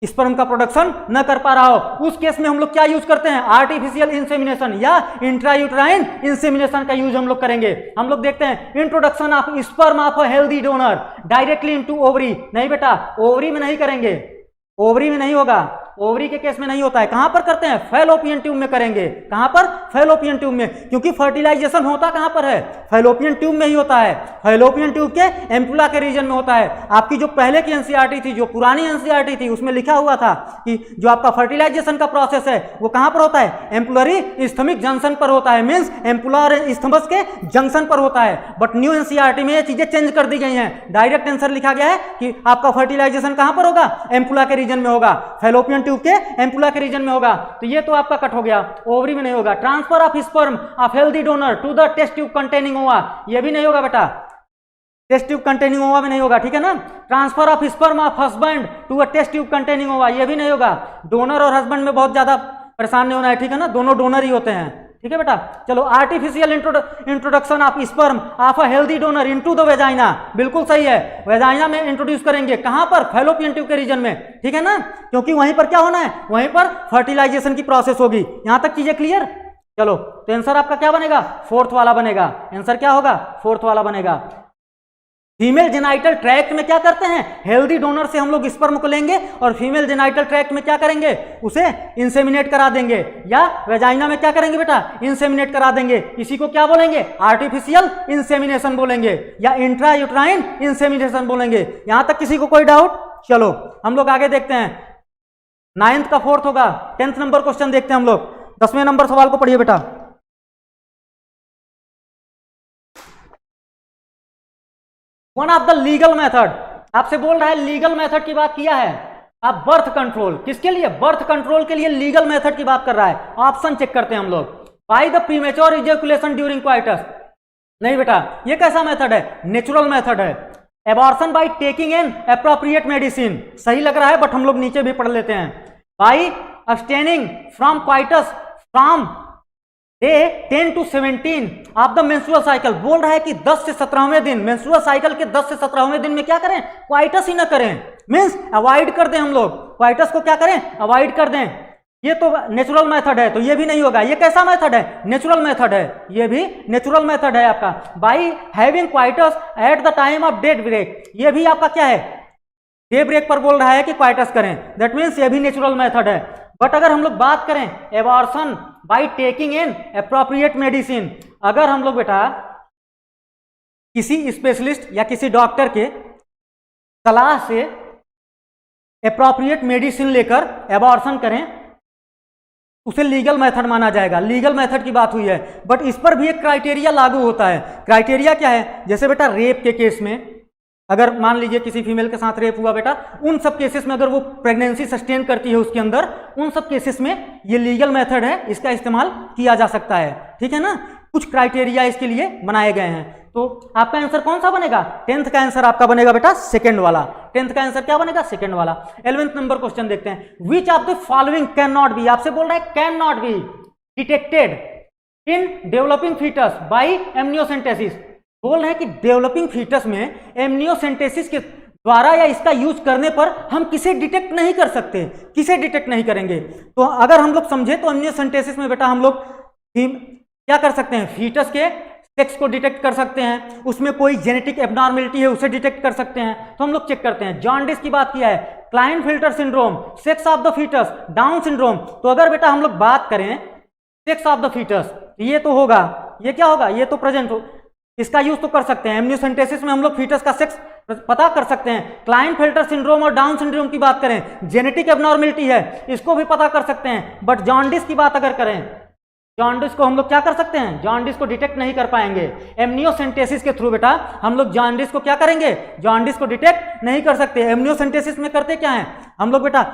स्पर्म का प्रोडक्शन न कर पा रहा हो, उस केस में हम लोग क्या यूज करते हैं? आर्टिफिशियल इंसेमिनेशन या इंट्रायूट्राइन इंसेमिनेशन का यूज हम लोग करेंगे। हम लोग देखते हैं introduction of sperm of a healthy donor directly into ovary. नहीं बेटा, ओवरी में नहीं करेंगे, ओवरी में नहीं होगा, ओवरी के केस में नहीं होता है। कहां पर करते हैं? फैलोपियन ट्यूब में करेंगे। कहां पर? फैलोपियन ट्यूब में, क्योंकि फर्टिलाइजेशन होता कहां पर है? फैलोपियन ट्यूब में ही होता है। फैलोपियन ट्यूब के एम्पुला के रीजन में होता है। आपकी जो पहले की एनसीईआरटी थी, जो पुरानी एनसीईआरटी थी, उसमें लिखा हुआ था कि जो आपका फर्टिलाइजेशन का प्रोसेस है वो कहां पर होता है? एम्पुलरी इस्थमिक जंक्शन पर होता है, मीन्स एम्पुला और इस्थमस के जंक्शन पर होता है। बट न्यू एनसीईआरटी में ये चीजें चेंज कर दी गई हैं। डायरेक्ट आंसर लिखा गया है कि आपका फर्टिलाइजेशन कहां पर होगा? एम्पुला के रीजन में होगा, फैलोपियन ट्यूब के एम्पुला के रीजन में होगा। तो ये तो आपका कट हो गया, ओवरी में नहीं होगा। Transfer of sperm of healthy donor to the test tube containing ova, ये भी नहीं होगा बेटा, टेस्ट ट्यूब कंटेनिंग ओवा में नहीं होगा, ठीक है ना। Transfer of sperm of husband to a test tube containing ova, ये भी नहीं होगा। डोनर और हस्बैंड में बहुत ज्यादा परेशान नहीं होना है, ठीक है ना, दोनों डोनर ही होते हैं, ठीक है बेटा। चलो artificial introduction of sperm of a healthy donor into the vagina, बिल्कुल सही है, वेजाइना में इंट्रोड्यूस करेंगे। कहां पर? फैलोपियन ट्यूब के रीजन में, ठीक है ना, क्योंकि वहीं पर क्या होना है? वहीं पर फर्टिलाइजेशन की प्रोसेस होगी। यहां तक चीजें क्लियर? चलो तो आंसर आपका क्या बनेगा? फोर्थ वाला बनेगा। आंसर क्या होगा? फोर्थ वाला बनेगा। फीमेल जेनाइटल ट्रैक्ट में क्या करते हैं? हेल्दी डोनर से हम लोग स्पर्म को लेंगे और फीमेल जेनाइटल ट्रैक्ट में क्या करेंगे? उसे इंसेमिनेट करा देंगे, या वेजाइना में क्या करेंगे बेटा? इंसेमिनेट करा देंगे। इसी को क्या बोलेंगे? आर्टिफिशियल इंसेमिनेशन बोलेंगे या इंट्रायूट्राइन इंसेमिनेशन बोलेंगे। यहां तक किसी को कोई डाउट? चलो हम लोग आगे देखते हैं। 9th का 4th होगा। 10th नंबर क्वेश्चन देखते हैं हम लोग। 10वें नंबर सवाल को पढ़िए बेटा। One of the legal method, आपसे बोल रहा है लीगल मेथड की बात किया है। आप बर्थ कंट्रोल, किसके लिए? बर्थ कंट्रोल के लिए लीगल मेथड की बात कर रहा है। ऑप्शन चेक करते हैं हम लोग। By the premature ejaculation during coitus, नहीं बेटा, ये कैसा मेथड है? नेचुरल मेथड है। Abortion by taking an appropriate medicine, सही लग रहा है बट हम लोग नीचे भी पढ़ लेते हैं। By abstaining from coitus from day 10 to 17 of the menstrual cycle, बोल रहा है कि 10 से 17वें दिन, मेंस्ट्रुअल साइकिल के 10 से 17वें दिन में क्या करें? क्वाइटस ही ना करें, मींस अवॉइड कर दें हम लोग, क्वाइटस को क्या करें? अवॉइड कर दें। ये तो नेचुरल मेथड है, तो ये भी नहीं होगा। ये कैसा मेथड है? नेचुरल मेथड है, ये भी नेचुरल मेथड है आपका। By having coitus at the time of daybreak, ये भी आपका क्या है? डे ब्रेक पर बोल रहा है कि क्वाइटस करें, दैट मीन्स ये भी नेचुरल मेथड है। बट अगर हम लोग बात करें abortion by taking in appropriate medicine, अगर हम लोग बेटा किसी स्पेशलिस्ट या किसी डॉक्टर के सलाह से एप्रोप्रिएट मेडिसिन लेकर एबॉर्शन करें, उसे लीगल मेथड माना जाएगा। लीगल मेथड की बात हुई है, बट इस पर भी एक क्राइटेरिया लागू होता है। क्राइटेरिया क्या है? जैसे बेटा रेप के केस में, अगर मान लीजिए किसी फीमेल के साथ रेप हुआ बेटा, उन सब केसेस में अगर वो प्रेगनेंसी सस्टेन करती है उसके अंदर, उन सब केसेस में ये लीगल मेथड है, इसका इस्तेमाल किया जा सकता है, ठीक है ना। कुछ क्राइटेरिया इसके लिए बनाए गए हैं। तो आपका आंसर कौन सा बनेगा? 10th का आंसर आपका बनेगा बेटा सेकंड वाला। 10th का आंसर क्या बनेगा? सेकंड वाला। 11th नंबर क्वेश्चन देखते हैं। Which of the following can not be, आपसे बोल रहा है can not be detected in developing foetus by amniocentesis. बोल रहे हैं कि डेवलपिंग फीटस में एमनियोसेंटेसिस के द्वारा या इसका यूज करने पर हम किसे डिटेक्ट नहीं कर सकते, किसे डिटेक्ट नहीं करेंगे। तो अगर हम लोग समझे तो एमनियोसेंटेसिस में बेटा हम लोग क्या कर सकते हैं, फीटस के सेक्स को डिटेक्ट कर सकते हैं, उसमें कोई जेनेटिक एबनॉर्मेलिटी है उसे डिटेक्ट कर सकते हैं, तो हम लोग चेक करते हैं। जॉन्डिस की बात किया है, Klinefelter syndrome, sex of the foetus, Down syndrome. तो अगर बेटा हम लोग बात करें सेक्स ऑफ द फीटस, ये तो होगा, ये क्या होगा, ये तो प्रेजेंट हो, इसका यूज तो कर सकते हैं। एमनियोसेंटेसिस में हम लोग फीटस का सेक्स पता कर सकते हैं। क्लाइनफिल्टर सिंड्रोम और डाउन सिंड्रोम की बात करें, जेनेटिक एबनॉर्मेलिटी है, इसको भी पता कर सकते हैं। बट जॉन्डिस की बात अगर करें, जॉन्डिस को हम लोग क्या कर सकते हैं, जॉन्डिस को डिटेक्ट नहीं कर पाएंगे। एमनियोसेंटेसिस के थ्रू बेटा हम लोग जॉन्डिस को क्या करेंगे, जॉन्डिस को डिटेक्ट नहीं कर सकते। एमनियोसेंटेसिस में करते क्या है, हम लोग बेटा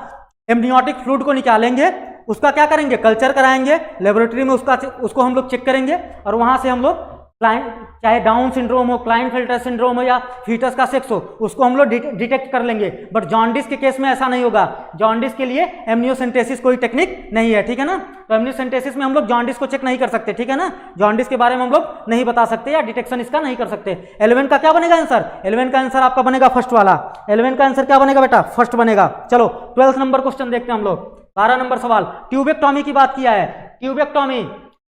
एमनियोटिक फ्लूइड को निकालेंगे, उसका क्या करेंगे, कल्चर कराएंगे लेबोरेटरी में, उसको हम लोग चेक करेंगे और वहां से हम लोग चाहे डाउन सिंड्रोम हो, क्लाइनफिल्टर सिंड्रोम हो या फीटस का सेक्स हो, उसको हम लोग डिटेक्ट कर लेंगे। बट जॉन्डिस के केस में ऐसा नहीं होगा, जॉन्डिस के लिए एमनियोसेंटेसिस कोई टेक्निक नहीं है, ठीक है ना। तो एमनियोसेंटेसिस में हम लोग जॉन्डिस को चेक नहीं कर सकते, ठीक है ना, जॉन्डिस के बारे में हम लोग नहीं बता सकते या डिटेक्शन इसका नहीं कर सकते। 11 का क्या बनेगा आंसर, 11 का आंसर आपका बनेगा फर्स्ट वाला, 11 का आंसर क्या बनेगा बेटा, फर्स्ट बनेगा। चलो 12 नंबर क्वेश्चन देखते हैं हम लोग, 12 नंबर सवाल। ट्यूबेक्टॉमी की बात किया है, ट्यूबेक्टॉमी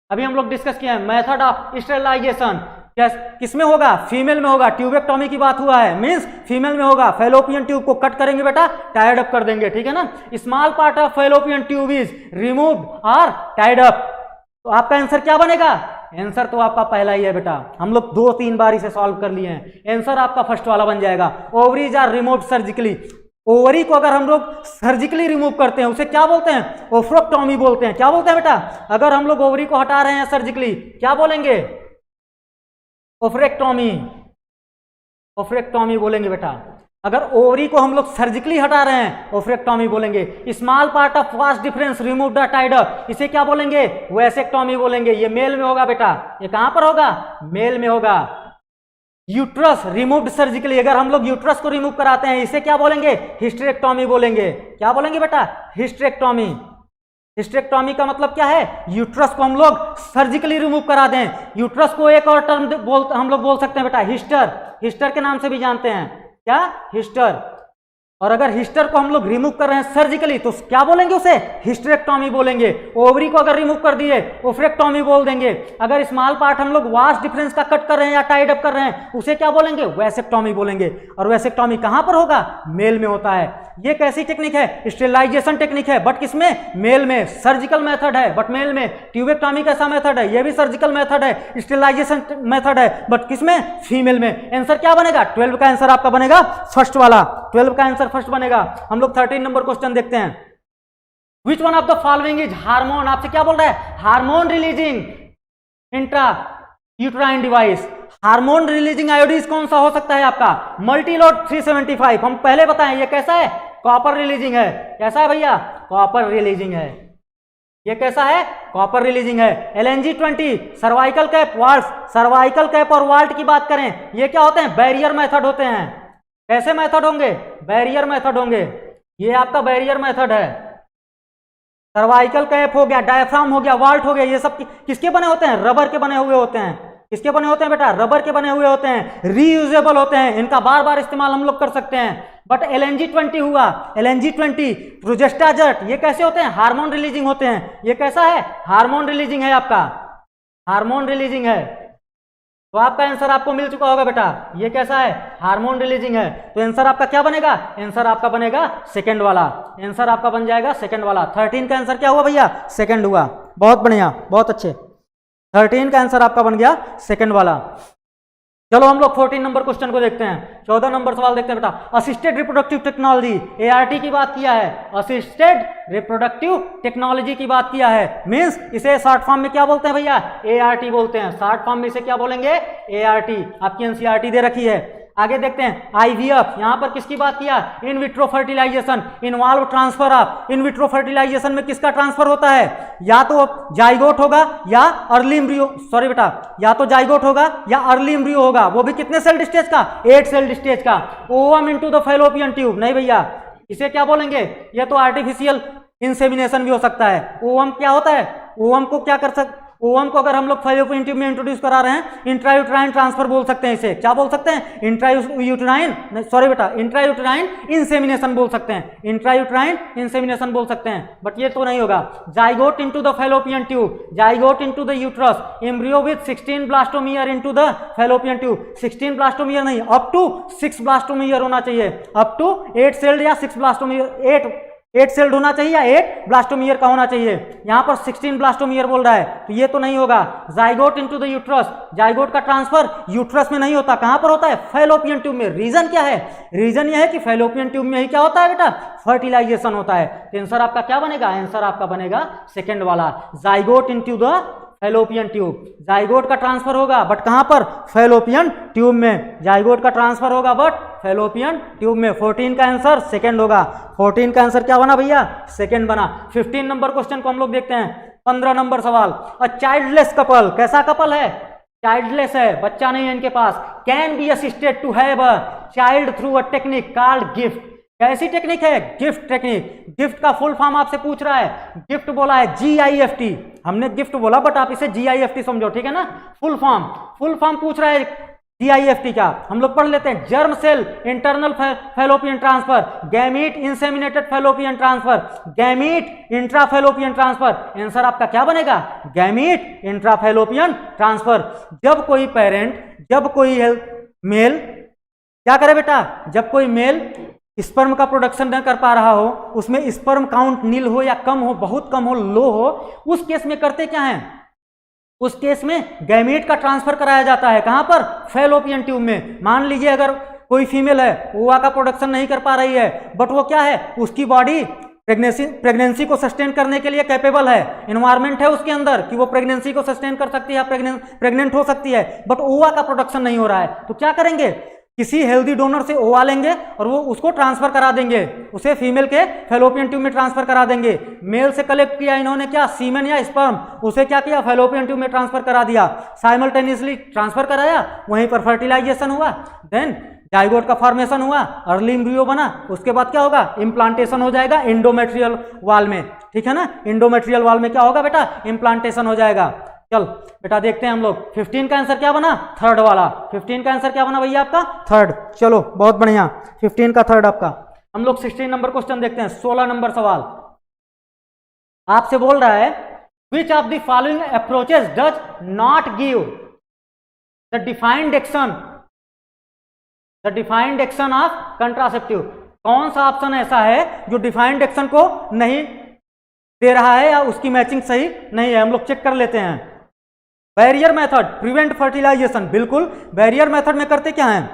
अभी हम लोग डिस्कस किया है, मेथड ऑफ स्टेरिलाइजेशन किसमें होगा, फीमेल में होगा। ट्यूबेक्टॉमी की बात हुआ है, मींस फीमेल में होगा। फैलोपियन ट्यूब को कट करेंगे बेटा, टाइड अप कर देंगे, ठीक है ना। Small part of fallopian tube is removed और टाइड अप। तो आपका आंसर क्या बनेगा, आंसर तो आपका पहला ही है बेटा, हम लोग 2-3 बार इसे सॉल्व कर लिए हैं। आंसर आपका फर्स्ट वाला बन जाएगा। Ovaries are removed surgically, ovary को अगर हम लोग सर्जिकली रिमूव करते हैं उसे क्या बोलते हैं, ओफ्रेक्टॉमी बोलते हैं। क्या बोलते हैं बेटा, अगर हम लोग ओवरी को हटा रहे हैं सर्जिकली क्या बोलेंगे, ओफ्रेक्टॉमी, ओफ्रेक्टॉमी बोलेंगे बेटा। अगर ओवरी को हम लोग सर्जिकली हटा रहे हैं ओफ्रेक्टॉमी बोलेंगे। Small part of vast difference remove the tied up, इसे क्या बोलेंगे, वैसेक्टॉमी बोलेंगे। ये मेल में होगा बेटा, ये कहां पर होगा, मेल में होगा। यूट्रस रिमूव्ड सर्जिकली, अगर हम लोग यूट्रस को रिमूव कराते हैं इसे क्या बोलेंगे, हिस्टेरेक्टॉमी बोलेंगे। क्या बोलेंगे बेटा, हिस्टेरेक्टॉमी। हिस्टेरेक्टॉमी का मतलब क्या है, यूट्रस को हम लोग सर्जिकली रिमूव करा दें। यूट्रस को एक और टर्म हम लोग बोल सकते हैं बेटा, हिस्टर, हिस्टर के नाम से भी जानते हैं, क्या, हिस्टर। और अगर हिस्टर को हम लोग रिमूव कर रहे हैं सर्जिकली तो क्या बोलेंगे, उसे हिस्टेरेक्टॉमी बोलेंगे। ओवरी को अगर रिमूव कर दिए ओफ्रेक्टॉमी बोल देंगे। अगर स्मॉल पार्ट हम लोग वास्ट डिफरेंस का कट कर रहे हैं या टाइड अप कर रहे हैं उसे क्या बोलेंगे, वैसेक्टॉमी बोलेंगे। और वैसेक्टॉमी कहां पर होगा, मेल में होता है। ये कैसी टेक्निक है, स्टेरिलाइजेशन टेक्निक है, बट किसमें, मेल में। सर्जिकल मेथड है बट मेल में। ट्यूबेक्टॉमी कैसा मेथड है, ये भी सर्जिकल मेथड है, स्टेरिलाइजेशन मेथड है, बट किसमें, फीमेल में। आंसर क्या बनेगा, 12 का आंसर आपका बनेगा फर्स्ट वाला, 12 का आंसर फर्स्ट बनेगा। हम लोग 13 नंबर क्वेश्चन देखते हैं। विच one of the following is hormone, आपसे क्या बोल रहा है, hormone releasing intra uterine device. Hormone releasing IUDs कौन सा हो सकता है आपका, मल्टीलोड 375। हम पहले बताएं ये कैसा है, कॉपर रिलीजिंग है। कैसा है भैया, कॉपर रिलीजिंग है। ये कैसा है, कॉपर रिलीजिंग है। LNG-20 cervical cap vault, cervical cap और वाल्ट की बात करें ये क्या होते हैं, बैरियर मेथड होते हैं। कैसे मेथड होंगे, बैरियर मेथड होंगे। ये आपका बैरियर मेथड है। सर्वाइकल कैप हो गया, डायफ्राम हो गया, वाल्ट हो गया, ये सब किसके बने होते हैं, रबर के बने हुए होते हैं। किसके बने होते हैं बेटा, रबर के बने हुए होते हैं, रीयूजेबल होते हैं, इनका बार बार इस्तेमाल हम लोग कर सकते हैं। बट LNG-20 हुआ, LNG-20 प्रोजेस्टाजेट, ये कैसे होते हैं, हार्मोन रिलीजिंग होते हैं। ये कैसा है, हार्मोन रिलीजिंग है आपका, हार्मोन रिलीजिंग है। तो आपका आंसर आपको मिल चुका होगा बेटा, ये कैसा है, हार्मोन रिलीजिंग है। तो आंसर आपका क्या बनेगा, आंसर आपका बनेगा सेकंड वाला, आंसर आपका बन जाएगा सेकंड वाला। 13 का आंसर क्या हुआ भैया, सेकंड हुआ। बहुत बढ़िया, बहुत अच्छे, 13 का आंसर आपका बन गया सेकंड वाला। चलो हम लोग 14 नंबर क्वेश्चन को देखते हैं। 14 नंबर सवाल देखते हैं बेटा। असिस्टेड रिप्रोडक्टिव टेक्नोलॉजी, ART की बात किया है, असिस्टेड रिप्रोडक्टिव टेक्नोलॉजी की बात किया है। मींस इसे शॉर्ट फॉर्म में क्या बोलते हैं भैया, ART बोलते हैं। शॉर्ट फॉर्म में इसे क्या बोलेंगे, ART। आपकी NCERT दे रखी है। आगे देखते हैं IVF, यहां पर किसकी बात किया, in vitro fertilisation, involve transfer of. In vitro fertilisation में किसका ट्रांसफर होता है, या तो जाइगोट होगा या अर्ली एम्ब्रियो, सॉरी बेटा, या तो जाइगोट होगा या अर्ली एम्ब्रियो होगा, वो भी कितने सेल स्टेज का, 8 सेल स्टेज का। Ovum into the fallopian tube, नहीं भैया, इसे क्या बोलेंगे, ये तो आर्टिफिशियल इंसेमिनेशन भी हो सकता है। ओवम क्या होता है, ओवम को क्या कर सकते, ओवम को अगर हम लोग फैलोपियन ट्यूब में इंट्रोड्यूस करा रहे हैं, इंट्रायूट्राइन ट्रांसफर बोल सकते हैं इसे। क्या बोल सकते हैं? इंट्रायूट्राइन, सॉरी बेटा, इंट्रायूट्राइन इंसेमिनेशन बोल सकते हैं, इंट्रायूट्राइन इंसेमिनेशन बोल सकते हैं। बट ये तो नहीं होगा। Zygote into the fallopian tube, zygote into the uterus, embryo with 16 blastomere into the fallopian tube. 16 blastomere नहीं, अप टू 6 ब्लास्टोमियर होना चाहिए, अप टू 8 सेल्ड या 6 ब्लास्टोमियर, 8 सेल्ड होना चाहिए या 8 ब्लास्टोमियर का होना चाहिए। यहां पर 16 ब्लास्टोमियर बोल रहा है, तो ये तो नहीं होगा। Zygote into the uterus, zygote का ट्रांसफर यूट्रस में नहीं होता, कहां पर होता है? फैलोपियन ट्यूब में। रीजन क्या है? रीजन यह है कि फैलोपियन ट्यूब में ही क्या होता है बेटा? फर्टिलाइजेशन होता है। तो आंसर आपका क्या बनेगा? आंसर आपका बनेगा सेकंड वाला, zygote into the fallopian tube. Zygote का ट्रांसफर होगा बट कहां पर? फैलोपियन ट्यूब में। जाइगोट का ट्रांसफर होगा बट फैलोपियन ट्यूब में। 14 का आंसर सेकंड होगा। 14 का आंसर क्या बना भैया? सेकंड बना। 15 नंबर क्वेश्चन को हम लोग देखते हैं। 15 नंबर सवाल, अ चाइल्डलेस कपल, कैसा कपल है? चाइल्डलेस है, बच्चा नहीं है इनके पास। Can be assisted to have a child through a technique called GIFT. कैसी टेक्निक है? GIFT technique. गिफ्ट का फुल फॉर्म आपसे पूछ रहा है, गिफ्ट बोला है GIFT, हमने गिफ्ट बोला बट आप इसे GIFT समझो, ठीक है ना? फुल फॉर्म पूछ रहा है GIFT का। हम लोग पढ़ लेते हैं। Germ cell internal fallopian transfer, gamete inseminated fallopian transfer, gamete intrafallopian transfer. Answer आपका क्या बनेगा? Gamete intrafallopian transfer. जब कोई पेरेंट, जब कोई मेल क्या करे बेटा? जब कोई मेल स्पर्म का प्रोडक्शन न कर पा रहा हो, उसमें स्पर्म काउंट नील हो या कम हो, बहुत कम हो, लो हो, उस केस में करते क्या है? उस केस में गैमीट का ट्रांसफर कराया जाता है। कहां पर? फैलोपियन ट्यूब में। मान लीजिए अगर कोई फीमेल है, ओवा का प्रोडक्शन नहीं कर पा रही है, बट वो क्या है? उसकी बॉडी प्रेगनेंसी को सस्टेन करने के लिए कैपेबल है, एनवायरमेंट है उसके अंदर कि वो प्रेगनेंसी को सस्टेन कर सकती है, प्रेग्नेंट हो सकती है, बट ओवा का प्रोडक्शन नहीं हो रहा है। तो क्या करेंगे? किसी हेल्दी डोनर से ओवा लेंगे और वो उसको ट्रांसफर करा देंगे, उसे फीमेल के फैलोपियन ट्यूब में ट्रांसफर करा देंगे। मेल से कलेक्ट किया इन्होंने क्या? सीमेन या स्पर्म, उसे क्या किया? फैलोपियन ट्यूब में ट्रांसफर करा दिया। साइमल्टेनियसली ट्रांसफर कराया, वहीं पर फर्टिलाइजेशन हुआ, देन जाइगोट का फॉर्मेशन हुआ, अर्ली एम्ब्रियो बना, उसके बाद क्या होगा? इम्प्लांटेशन हो जाएगा एंडोमेट्रियल वॉल में, ठीक है ना? एंडोमेट्रियल वॉल में क्या होगा बेटा? इम्प्लांटेशन हो जाएगा। चल बेटा देखते हैं हम लोग 15 का आंसर क्या बना? थर्ड वाला। 15 का आंसर क्या बना भैया आपका? थर्ड। चलो बहुत बढ़िया, 15 का थर्ड आपका। हम लोग 16 नंबर क्वेश्चन देखते हैं। 16 नंबर सवाल आपसे बोल रहा है, which of the following approaches does not give the defined action of contraceptive. कौन सा ऑप्शन ऐसा है जो डिफाइंड एक्शन को नहीं दे रहा है या उसकी मैचिंग सही नहीं है? हम लोग चेक कर लेते हैं। बैरियर मेथड प्रिवेंट फर्टिलाइजेशन, बिल्कुल बैरियर मेथड में करते क्या हैं?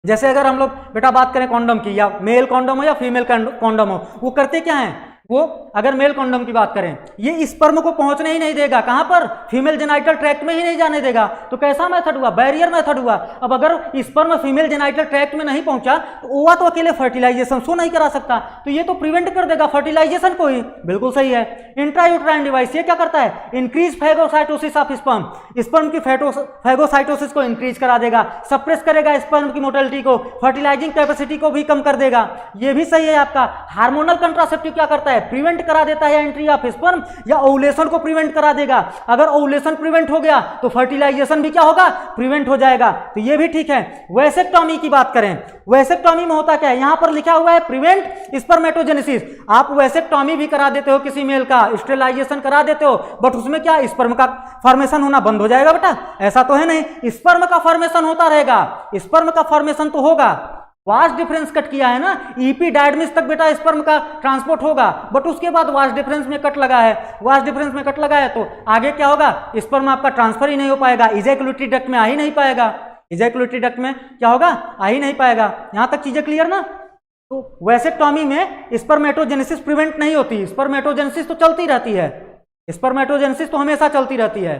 जैसे अगर हम लोग बेटा बात करें कॉन्डम की, या मेल कॉन्डम हो या फीमेल कॉन्डम हो, वो करते क्या हैं? वो अगर मेल कॉन्डम की बात करें, ये स्पर्म को पहुंचने ही नहीं देगा। कहां पर? फीमेल जेनाइटल ट्रैक्ट में ही नहीं जाने देगा। तो कैसा मेथड हुआ? बैरियर मेथड हुआ। अब अगर स्पर्म फीमेल जेनाइटल ट्रैक्ट में नहीं पहुंचा तो ओवा तो अकेले फर्टिलाइजेशन शो नहीं करा सकता, तो ये तो प्रिवेंट कर देगा फर्टिलाइजेशन को ही। बिल्कुल सही है। इंट्रायूट्राइन डिवाइस ये क्या करता है? Increase phagocytosis of sperm, sperm की फैगोसाइटोसिस को इंक्रीज करा देगा, सप्रेस करेगा स्पर्म की मोटिलिटी को, फर्टिलाइजिंग कैपेसिटी को भी कम कर देगा। ये भी सही है आपका। हार्मोनल कंट्रासेप्टिव क्या करता है? प्रिवेंट करा देता है एंट्री ऑफ स्पर्म या ओवुलेशन को प्रिवेंट करा देगा। अगर ओवुलेशन प्रिवेंट हो गया तो फर्टिलाइजेशन भी क्या होगा? प्रिवेंट हो जाएगा। तो ये भी ठीक है। वैसेक्टॉमी की बात करें, वैसेक्टॉमी में होता क्या है? यहां पर लिखा हुआ है प्रिवेंट स्पर्मेटोजेनेसिस। आप वैसेक्टॉमी भी करा देते हो किसी मेल का, स्टेरिलाइजेशन करा देते हो, बट उसमें क्या स्पर्म का फॉर्मेशन होना बंद हो जाएगा बेटा? ऐसा तो है नहीं, स्पर्म का फॉर्मेशन होता रहेगा। स्पर्म का फॉर्मेशन तो होगा। वास्ट डिफरेंस कट किया है ना, इपीडायडमिस तक बेटा स्पर्म का ट्रांसपोर्ट होगा, बट उसके बाद वास्ट डिफरेंस में कट लगा है। वास्ट डिफरेंस में कट लगा है तो आगे क्या होगा? स्पर्म आपका ट्रांसफर ही नहीं हो पाएगा, इजैकुलेटरी डक्ट में आ ही नहीं पाएगा। इजैकुलेटरी डक्ट में क्या होगा? आ ही नहीं पाएगा। यहां तक चीजें क्लियर ना? तो वैसेक्टॉमी में स्पर्मेटोजेनेसिस प्रिवेंट नहीं होती, स्पर्मेटोजेनेसिस तो चलती रहती है, स्पर्मेटोजेनेसिस तो हमेशा चलती रहती है,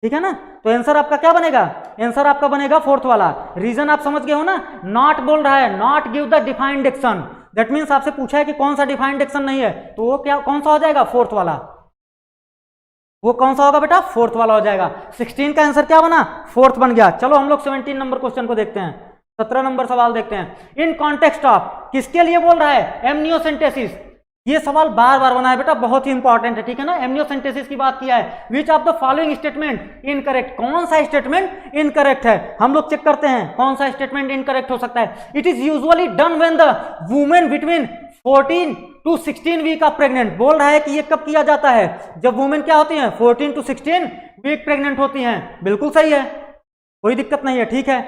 ठीक है ना? तो आंसर आपका क्या बनेगा? आंसर आपका बनेगा फोर्थ वाला। रीजन आप समझ गए हो ना? नॉट बोल रहा है, not give the defined action, that means आपसे पूछा है कि कौन सा डिफाइंड एक्शन नहीं है, तो वो क्या कौन सा हो जाएगा? फोर्थ वाला। वो कौन सा होगा बेटा? फोर्थ वाला हो जाएगा। 16 का आंसर क्या बना? फोर्थ बन गया। चलो हम लोग 17 नंबर क्वेश्चन को देखते हैं। 17 नंबर सवाल देखते हैं। इन कॉन्टेक्स्ट ऑफ, किसके लिए बोल रहा है? एमनियोसेंटेसिस। ये सवाल बार बार बना है बेटा, बहुत ही इंपॉर्टेंट है, ठीक है ना। एमनियोसेंटेसिस की बात किया है, which of the following statement incorrect, कौन सा स्टेटमेंट इनकरेक्ट है, हम लोग चेक करते हैं कौन सा स्टेटमेंट इनकरेक्ट हो सकता है। It is usually done when the women between 14 to 16 week of pregnant, बोल रहा है कि ये कब किया जाता है, जब वुमेन क्या होती है 14 to 16 वीक प्रेग्नेंट होती हैं। बिल्कुल सही है, कोई दिक्कत नहीं है, ठीक है।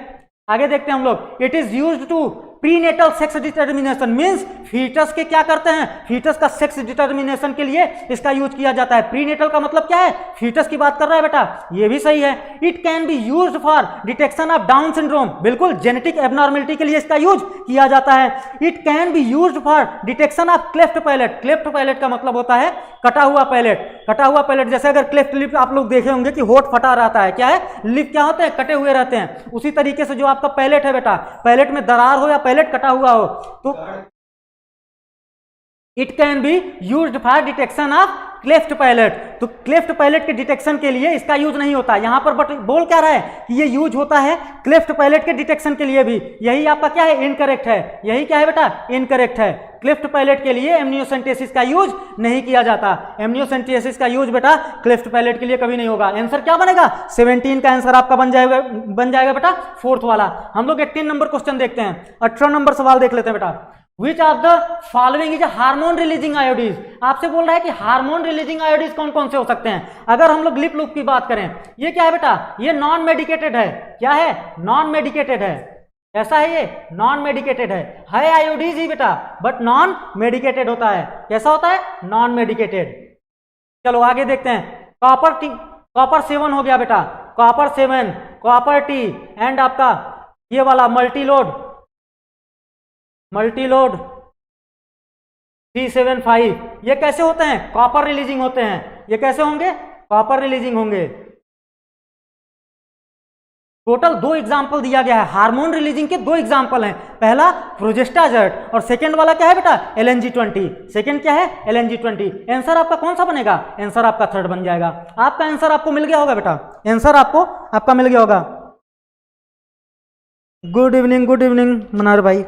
आगे देखते हैं हम लोग। It is used to prenatal sex determination, means foetus के क्या करते हैं, फीटस का सेक्स डिटर्मिनेशन के लिए इसका यूज किया जाता है। प्रीनेटल का मतलब क्या है, फीटस की बात कर रहा है बेटा, ये भी सही है। It can be used for detection of down syndrome, बिल्कुल जेनेटिक एबनॉर्मेलिटी के लिए इसका यूज किया जाता है। It can be used for detection of cleft palate, cleft palate का मतलब होता है कटा हुआ पैलेट, कटा हुआ पैलेट, जैसे अगर क्लेफ्ट लिप आप लोग देखे होंगे कि होठ फटा रहता है, क्या है, लिप क्या होते हैं, कटे हुए रहते हैं, उसी तरीके से जो आपका पैलेट है बेटा, पैलेट में दरार हो या पैलेट कटा हुआ हो, तो it can be used for detection of cleft palate. तो क्लेफ्ट पैलेट के डिटेक्शन के लिए इसका यूज नहीं होता यहां पर, बट बोल क्या रहा है कि ये यूज होता है क्लेफ्ट पैलेट के डिटेक्शन के लिए भी। यही आपका क्या है, इनकरेक्ट है, यही क्या है बेटा, इनकरेक्ट है। क्लेफ्ट पैलेट के लिए एमनियोसेंटेसिस का यूज नहीं किया जाता, एमनियोसेंटेसिस का यूज बेटा क्लेफ्ट पैलेट के लिए कभी नहीं होगा। आंसर क्या बनेगा, 17 का आंसर आपका बन जाएगा बेटा फोर्थ वाला। हम लोग 18 नंबर क्वेश्चन देखते हैं, 18 नंबर सवाल देख लेते हैं बेटा। विच of the following is hormone releasing IUDs, आपसे बोल रहा है कि हार्मोन रिलीजिंग आयोडीज कौन कौन से हो सकते हैं। अगर हम लोग लिप लूप की बात करें, ये क्या है बेटा, ये नॉन मेडिकेटेड है, क्या है, नॉन मेडिकेटेड है, कैसा है ये, नॉन मेडिकेटेड है आयोडीज ही बेटा, बट नॉन मेडिकेटेड होता है। कैसा होता है, नॉन मेडिकेटेड। चलो आगे देखते हैं। कॉपर टी, कॉपर 7 हो गया बेटा, कॉपर 7, कॉपर टी एंड आपका ये वाला मल्टीलोड 375, ये कैसे होते हैं, कॉपर रिलीजिंग होते हैं। ये कैसे होंगे, कॉपर रिलीजिंग होंगे। टोटल 2 एग्जाम्पल दिया गया है, हार्मोन रिलीजिंग के 2 एग्जाम्पल हैं। पहला प्रोजेस्टाजर्ट और सेकेंड वाला क्या है बेटा, LNG20। सेकेंड क्या है, LNG20। आंसर आपका कौन सा बनेगा, आंसर आपका थर्ड बन जाएगा। आपका आंसर आपको मिल गया होगा बेटा, आंसर आपको आपका मिल गया होगा। गुड इवनिंग मनार भाई।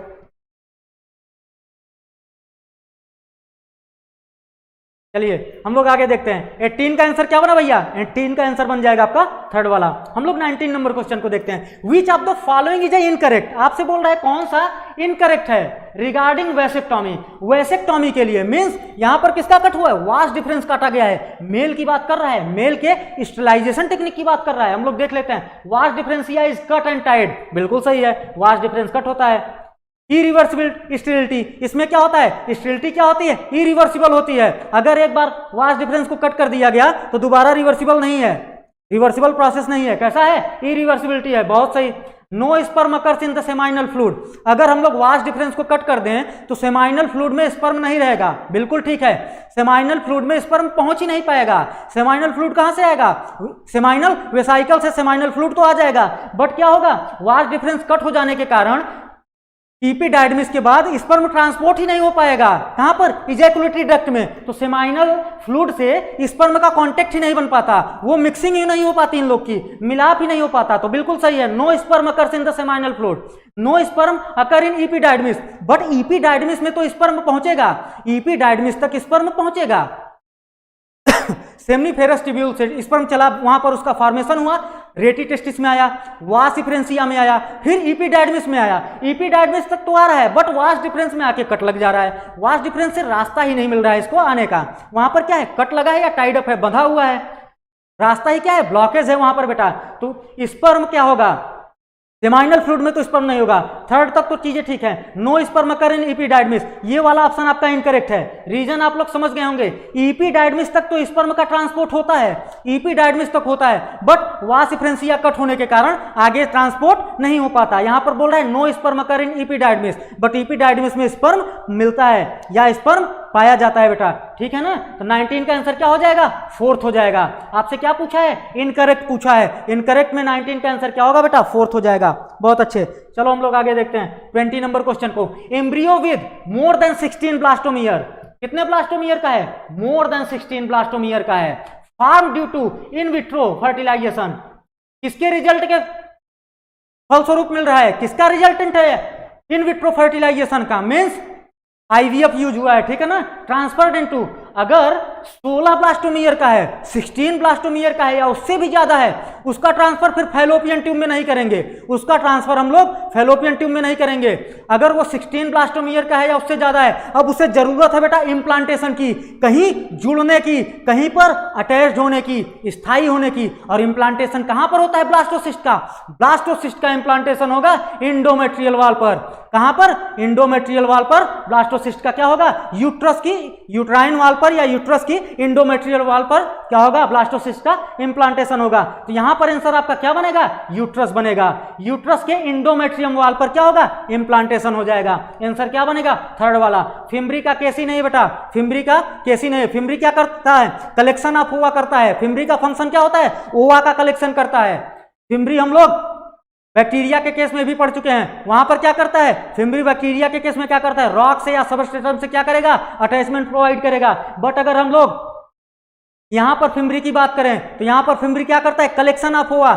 चलिए हम लोग आगे देखते हैं। 18 का आंसर क्या बना भैया, 18 का आंसर बन जाएगा आपका थर्ड वाला। हम लोग 19 नंबर क्वेश्चन को देखते हैं। Which of the following is incorrect, आपसे बोल रहा है कौन सा इनकरेक्ट है रिगार्डिंग वेसेक्टॉमी। वेसेक्टॉमी के लिए मींस यहां पर किसका कट हुआ है, वास्ट डिफरेंस काटा गया है, मेल की बात कर रहा है, मेल के स्टरलाइजेशन टेक्निक की बात कर रहा है। हम लोग देख लेते हैं। Vast difference is cut and tied, बिल्कुल सही है, वास्ट डिफरेंस कट होता है। इरिवर्सिबल स्टेरिलिटी, इसमें क्या होता है, स्टेरिलिटी क्या होती है, इरिवर्सिबल होती है। अगर एक बार वास्ट डिफरेंस को कट कर दिया गया तो दोबारा रिवर्सिबल नहीं है, रिवर्सिबल प्रोसेस नहीं है। कैसा है, इरिवर्सिबिलिटी है, बहुत सही। No sperm occurs in the seminal fluid, अगर हम लोग वास्ट डिफरेंस को कट कर दें तो सेमाइनल फ्लूइड में स्पर्म नहीं रहेगा, बिल्कुल ठीक है। सेमाइनल फ्लूइड में स्पर्म पहुंच ही नहीं पाएगा। सेमाइनल फ्लूइड कहां से आएगा, सेमाइनल वेसाइकल से सेमाइनल फ्लूइड तो आ जाएगा, बट क्या होगा, वास्ट डिफरेंस कट हो जाने के कारण इपिडाइडमिस के बाद स्पर्म ट्रांसपोर्ट ही नहीं हो पाएगा। कहां पर, इजैकुलेटरी डक्ट में, तो सेमाइनल फ्लूइड से स्पर्म का कांटेक्ट ही नहीं बन पाता, वो मिक्सिंग ही नहीं हो पाती, इन लोग की मिलाप ही नहीं हो पाता। तो बिल्कुल सही है, no sperm occurs in the seminal fluid, no sperm occur in epididymis. But epididymis में तो स्पर्म पहुंचेगा, इपिडाइडमिस तक स्पर्म पहुंचेगा। सेमनीफेरस ट्यूब्यूल से स्पर्म चला, वहां पर उसका फॉर्मेशन हुआ, रेटी टेस्टिस में आया, वास डिफरेंसिया में आया, फिर इपिडाइडमिस में आया। इपिडाइडमिस तक तो आ रहा है, बट वास डिफरेंस में आके कट लग जा रहा है। वास डिफरेंस से रास्ता ही नहीं मिल रहा है इसको आने का। वहां पर क्या है, कट लगा है या टाइड अप है, बंधा हुआ है, रास्ता ही क्या है, ब्लॉकेज है वहां पर बेटा। तो स्पर्म क्या होगा, सेमाइनल फ्लूइड में तो स्पर्म नहीं होगा। थर्ड तक तो चीजें ठीक है, नो स्पर्म अकर इन इपिडाइडमिस, ये वाला ऑप्शन आपका इनकरेक्ट है। रीजन आप लोग समझ गए होंगे, इपिडाइडमिस तक तो स्पर्म का ट्रांसपोर्ट होता है, इपिडाइडमिस तक होता है, बट वास डिफरेंसिया कट होने के कारण आगे ट्रांसपोर्ट नहीं हो पाता। यहां पर बोल रहा है no sperm occur in epididymis, but epididymis में स्पर्म मिलता है या स्पर्म पाया जाता है बेटा, ठीक है ना। तो 19 का आंसर क्या हो जाएगा, फोर्थ हो जाएगा। आपसे क्या पूछा है, इनकरेक्ट पूछा है, इनकरेक्ट में 19 का आंसर क्या होगा बेटा, फोर्थ हो जाएगा। बहुत अच्छे, चलो हम लोग आगे देखते हैं 20 नंबर क्वेश्चन को। Embryo with more than 16 blastomere, कितने ब्लास्टोमियर का है, मोर देन 16 ब्लास्टोमियर का है, form due to in vitro fertilisation, किसके रिजल्ट के फलस्वरूप मिल रहा है, किसका रिजल्टेंट है, इन विट्रो फर्टिलाइजेशन का, मीन्स आईवीएफ यूज हुआ है, ठीक है ना, ट्रांसफर्ड इनटू, अगर 16 ब्लास्टोमियर का है, 16 ब्लास्टोमियर का है या उससे भी ज्यादा है, उसका ट्रांसफर फिर फैलोपियन ट्यूब में नहीं करेंगे, उसका ट्रांसफर हम लोग फैलोपियन ट्यूब में नहीं करेंगे। अगर वो 16 ब्लास्टोमियर का है या उससे ज्यादा है, अब उसे जरूरत है बेटा इम्प्लांटेशन की, कहीं जुड़ने की, कहीं पर अटैच होने की, स्थायी होने की। और इम्प्लांटेशन कहां पर होता है ब्लास्टोसिस्ट का? ब्लास्टोसिस्ट का इम्प्लांटेशन होगा इंडोमेट्रियल वाल पर। कहां पर? इंडोमेट्रियल वाल पर ब्लास्टोसिस्ट का क्या होगा? यूट्रस की यूट्राइन वाल पर या यूट्रस की इंडोमेट्रियल वाल पर क्या होगा? ब्लास्टोसिस्ट का इंप्लांटेशन होगा। तो यहां पर आंसर आपका क्या बनेगा? यूट्रस बनेगा। यूट्रस के इंडोमेट्रियम वाल पर क्या होगा? इंप्लांटेशन हो जाएगा। आंसर क्या बनेगा? थर्ड वाला। फिम्बरी का केसी नहीं बेटा, फिम्बरी का केसी नहीं। फिम्बरी क्या करता है? कलेक्शन ऑफ ओवा करता है। फिम्बरी का फंक्शन क्या होता है? ओवा का कलेक्शन करता है। फिम्बरी हम लोग बैक्टीरिया के केस में भी पढ़ चुके हैं, वहां पर क्या करता है? फिम्बरी बैक्टीरिया के केस में क्या करता है? रॉक से या सबस्ट्रेटम से क्या करेगा? अटैचमेंट प्रोवाइड करेगा। बट अगर हम लोग यहां पर फिम्बरी की बात करें तो यहां पर फिम्बरी क्या करता है? कलेक्शन ऑफ ओवा।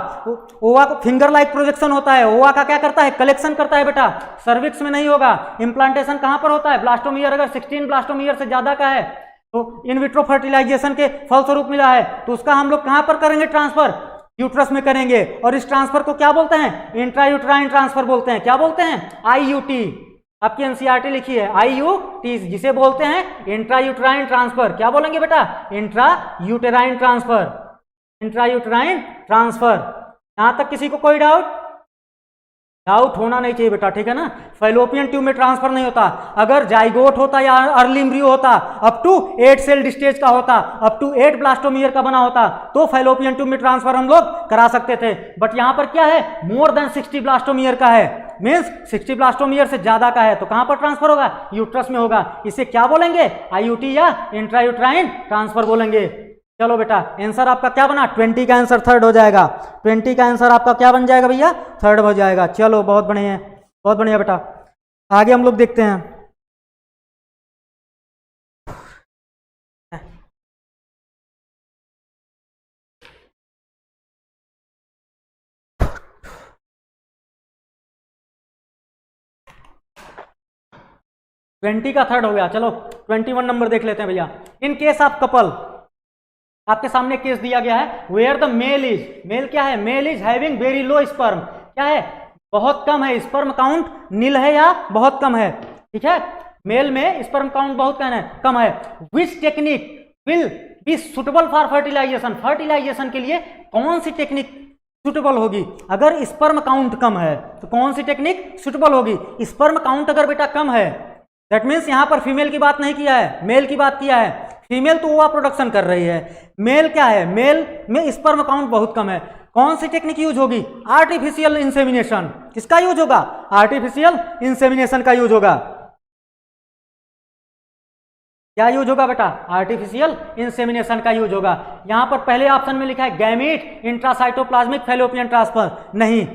ओवा को फिंगर लाइक प्रोजेक्शन होता है, ओवा का क्या करता है? कलेक्शन करता है बेटा। सर्विक्स में नहीं होगा। इंप्लांटेशन कहां पर होता है? ब्लास्टोमियर अगर 16 ब्लास्टोमियर से ज्यादा का है तो इन विट्रो फर्टिलाइजेशन के फलस्वरूप मिला है, तो उसका हम लोग कहां पर करेंगे ट्रांसफर? यूट्रस में करेंगे। और इस ट्रांसफर को क्या बोलते हैं? इंट्रायूट्राइन ट्रांसफर बोलते हैं। क्या बोलते हैं? आईयूटी। आपकी एनसीईआरटी लिखी है आईयूटी, जिसे बोलते हैं इंट्रायूट्राइन ट्रांसफर। क्या बोलेंगे बेटा? Intrauterine transfer. Intrauterine transfer. यहां तक किसी को कोई डाउट होना नहीं चाहिए बेटा, ठीक है ना। फैलोपियन ट्यूब में ट्रांसफर नहीं होता। अगर जाइगोट होता या अर्ली एम्ब्रियो होता, अप टू 8 सेल स्टेज का होता, अप टू 8 ब्लास्टोमियर का बना होता, तो फैलोपियन ट्यूब में ट्रांसफर हम लोग करा सकते थे। बट यहां पर क्या है? मोर देन 60 ब्लास्टोमियर का है, मीन्स 60 ब्लास्टोमियर से ज्यादा का है, तो कहां पर ट्रांसफर होगा? यूट्रस में होगा। इसे क्या बोलेंगे? आईयूटी या इंट्रायूट्राइन ट्रांसफर बोलेंगे। चलो बेटा, आंसर आपका क्या बना? 20 का आंसर थर्ड हो जाएगा। 20 का आंसर आपका क्या बन जाएगा भैया? थर्ड हो जाएगा। चलो बहुत बढ़िया, बहुत बढ़िया बेटा। आगे हम लोग देखते हैं। ट्वेंटी का थर्ड हो गया। चलो 21 नंबर देख लेते हैं भैया। इन केस ऑफ कपल, आपके सामने केस दिया गया है where the male is, male क्या है? Male is having very low sperm, क्या है? बहुत कम है, स्पर्म काउंट नील है या बहुत कम है, ठीक है। मेल में स्पर्म काउंट बहुत कम है। Which technique will be suitable for fertilisation, fertilisation के लिए कौन सी टेक्निक सुटेबल होगी? अगर स्पर्म काउंट कम है तो कौन सी टेक्निक सुटेबल होगी? स्पर्म काउंट अगर बेटा कम है, दैट मीन्स यहां पर फीमेल की बात नहीं किया है, मेल की बात किया है। फीमेल तो ओवा प्रोडक्शन कर रही है, मेल क्या है? मेल में स्पर्म काउंट बहुत कम है। कौन सी टेक्निक यूज होगी? Artificial insemination. किसका यूज होगा? आर्टिफिशियल इंसेमिनेशन का यूज होगा। क्या यूज होगा बेटा? आर्टिफिशियल इंसेमिनेशन का यूज होगा। यहां पर पहले ऑप्शन में लिखा है गैमीट इंट्रासाइटोप्लाज्मिक फैलोपियन ट्रांसफर, नहीं।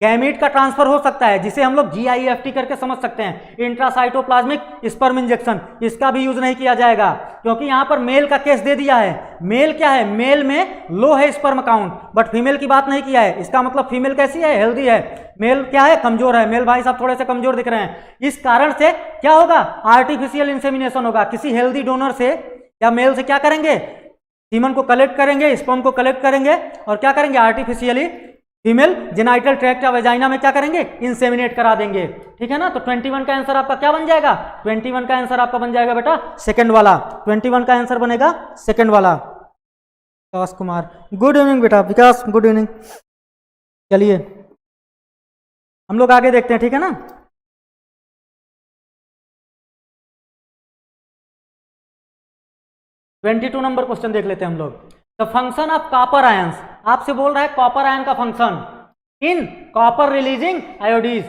गैमीट का ट्रांसफर हो सकता है, जिसे हम लोग GIFT करके समझ सकते हैं, इंट्रासाइटोप्लाज्मिक स्पर्म इंजेक्शन, इसका भी यूज नहीं किया जाएगा, क्योंकि यहां पर मेल का केस दे दिया है। मेल क्या है? मेल में लो है स्पर्म काउंट, बट फीमेल की बात नहीं किया है। इसका मतलब फीमेल कैसी है? हेल्दी है। मेल क्या है? कमजोर है। मेल भाई साहब थोड़े से कमजोर दिख रहे हैं। इस कारण से क्या होगा? आर्टिफिशियल इंसेमिनेशन होगा। किसी हेल्दी डोनर से या मेल से क्या करेंगे? सीमन को कलेक्ट करेंगे, स्पर्म को कलेक्ट करेंगे और क्या करेंगे? आर्टिफिशियली फीमेल जेनाइटल ट्रैक्ट या वेजाइना में क्या करेंगे? इंसेमिनेट करा देंगे, ठीक है ना। तो 21 का आंसर आपका क्या बन जाएगा? 21 का आंसर आपका बन जाएगा बेटा सेकंड वाला। 21 का आंसर बनेगा सेकंड वाला। विकास कुमार, गुड इवनिंग बेटा। विकास गुड इवनिंग। चलिए हम लोग आगे देखते हैं, ठीक है ना। ट्वेंटी 22 नंबर क्वेश्चन देख लेते हैं हम लोग। The function of copper ions, आपसे बोल रहा है कॉपर आयन का function in copper releasing IUDs.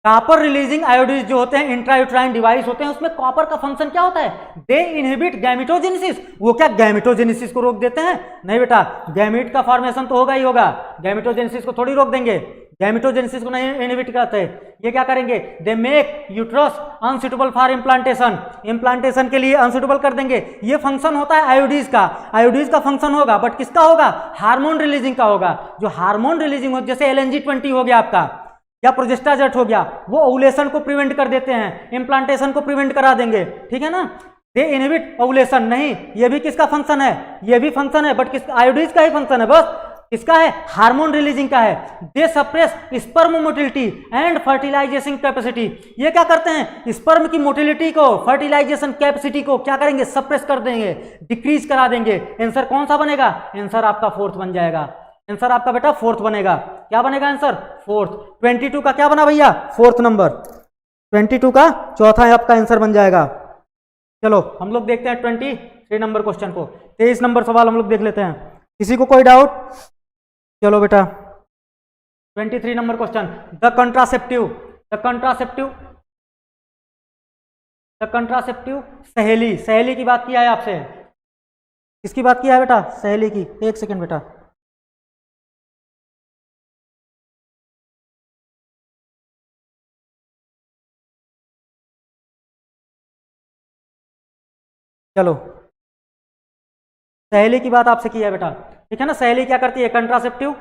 Copper releasing IUDs जो होते हैं इंट्रायूट्राइन डिवाइस होते हैं, उसमें कॉपर का फंक्शन क्या होता है? दे इनहिबिट गैमेटोजेनेसिस। वो क्या गैमेटोजेनेसिस को रोक देते हैं? नहीं बेटा, गैमेट का फॉर्मेशन तो होगा ही होगा, गैमेटोजेनेसिस को थोड़ी रोक देंगे। गैमेटोजेनेसिस को नहीं इनहिबिट करते। ये क्या करेंगे? They make uterus unsuitable for implantation, implantation के लिए अनसुटेबल कर देंगे। ये फंक्शन होता है आयोडीज का। आयोडीज का फंक्शन होगा, बट किसका होगा? हार्मोन रिलीजिंग का होगा। जो हार्मोन रिलीजिंग हो, जैसे LNG-20 हो गया आपका, या प्रोजेस्टाजर्ट हो गया, वो ओवुलेशन को प्रिवेंट कर देते हैं, इम्प्लांटेशन को प्रिवेंट करा देंगे, ठीक है ना। दे इनहिबिट ओवुलेशन, नहीं, ये भी किसका फंक्शन है, ये भी फंक्शन है, बट किसका, आयोडीज का ही फंक्शन है, बस किसका है, हार्मोन रिलीजिंग का है। They suppress sperm motility and fertilisation capacity, ये क्या करते हैं, स्पर्म की मोटिलिटी को, फर्टिलाइजेशन कैपेसिटी को क्या करेंगे, सप्रेस कर देंगे, डिक्रीज करा देंगे। आंसर कौन सा बनेगा, आंसर आपका फोर्थ बन जाएगा, आंसर आपका बेटा फोर्थ बनेगा, क्या बनेगा आंसर, फोर्थ। 22 का क्या बना भैया, फोर्थ नंबर, 22 का चौथा आपका आंसर बन जाएगा। चलो हम लोग देखते हैं 23 नंबर क्वेश्चन को, 23 नंबर सवाल हम लोग देख लेते हैं, किसी को कोई डाउट। चलो बेटा 23 नंबर क्वेश्चन, द कंट्रासेप्टिव सहेली, सहेली की बात किया है आपसे, किसकी बात किया है बेटा, सहेली की, एक सेकंड बेटा, चलो सहेली की बात आपसे की है बेटा, ठीक है ना। सहेली क्या करती है, कंट्रासेप्टिव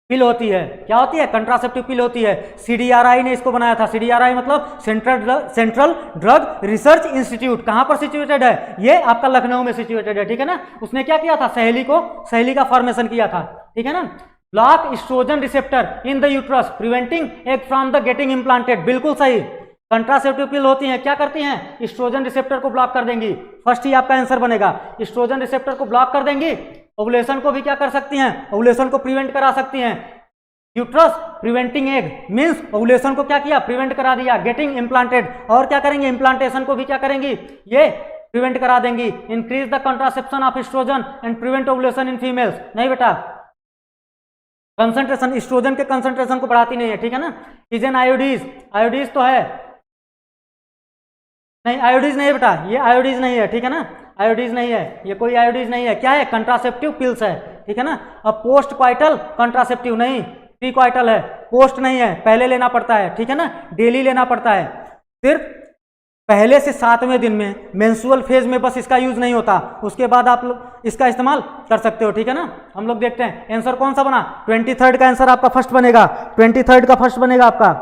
पिल होती है, क्या होती है, कंट्रासेप्टिव पिल होती है। सीडीआरआई ने इसको बनाया था, सीडीआरआई मतलब सेंट्रल ड्रग रिसर्च इंस्टीट्यूट, कहां पर सिचुएटेड है, ये आपका लखनऊ में सिचुएटेड है, ठीक है ना। उसने क्या किया था, सहेली का फॉर्मेशन किया था, ठीक है ना। Block oestrogen receptor in the uterus preventing egg from the getting implanted, बिल्कुल सही। कंट्रासेप्टिव पिल होती हैं, क्या करती हैं, एस्ट्रोजन रिसेप्टर को ब्लॉक कर देंगी, फर्स्ट ही आपका आंसर बनेगा। एस्ट्रोजन रिसेप्टर को ब्लॉक कर देंगी, ओवुलेशन को भी क्या कर सकती हैं, ओवुलेशन को प्रिवेंट करा सकती हैं। Uterus preventing egg means ovulation को क्या किया, प्रिवेंट करा दिया, गेटिंग इम्प्लांटेड, और क्या करेंगे, इम्प्लांटेशन को भी क्या करेंगी, ये प्रिवेंट करा देंगी। Increase the contraception of oestrogen and prevent ovulation in females, नहीं बेटा, कंसंट्रेशन, एस्ट्रोजन के कंसंट्रेशन को बढ़ाती नहीं है, ठीक है ना। इज एन आयोडीज तो है नहीं, आयोडीज नहीं है बेटा, ये आयोडीज नहीं है, ठीक है ना, आयोडीज नहीं है, ये कोई आयोडीज नहीं है, क्या है, कंट्रासेप्टिव पिल्स है, ठीक है ना। अब पोस्ट क्वाइटल कंट्रासेप्टिव नहीं, प्री क्वाइटल है, पोस्ट नहीं है, पहले लेना पड़ता है, ठीक है ना, डेली लेना पड़ता है, सिर्फ पहले से 7वें दिन में, मेंस्ट्रुअल फेज में बस इसका यूज नहीं होता, उसके बाद आप लोग इसका इस्तेमाल कर सकते हो, ठीक है ना। हम लोग देखते हैं आंसर कौन सा बना, 23 का आंसर आपका फर्स्ट बनेगा, 23 का फर्स्ट बनेगा आपका।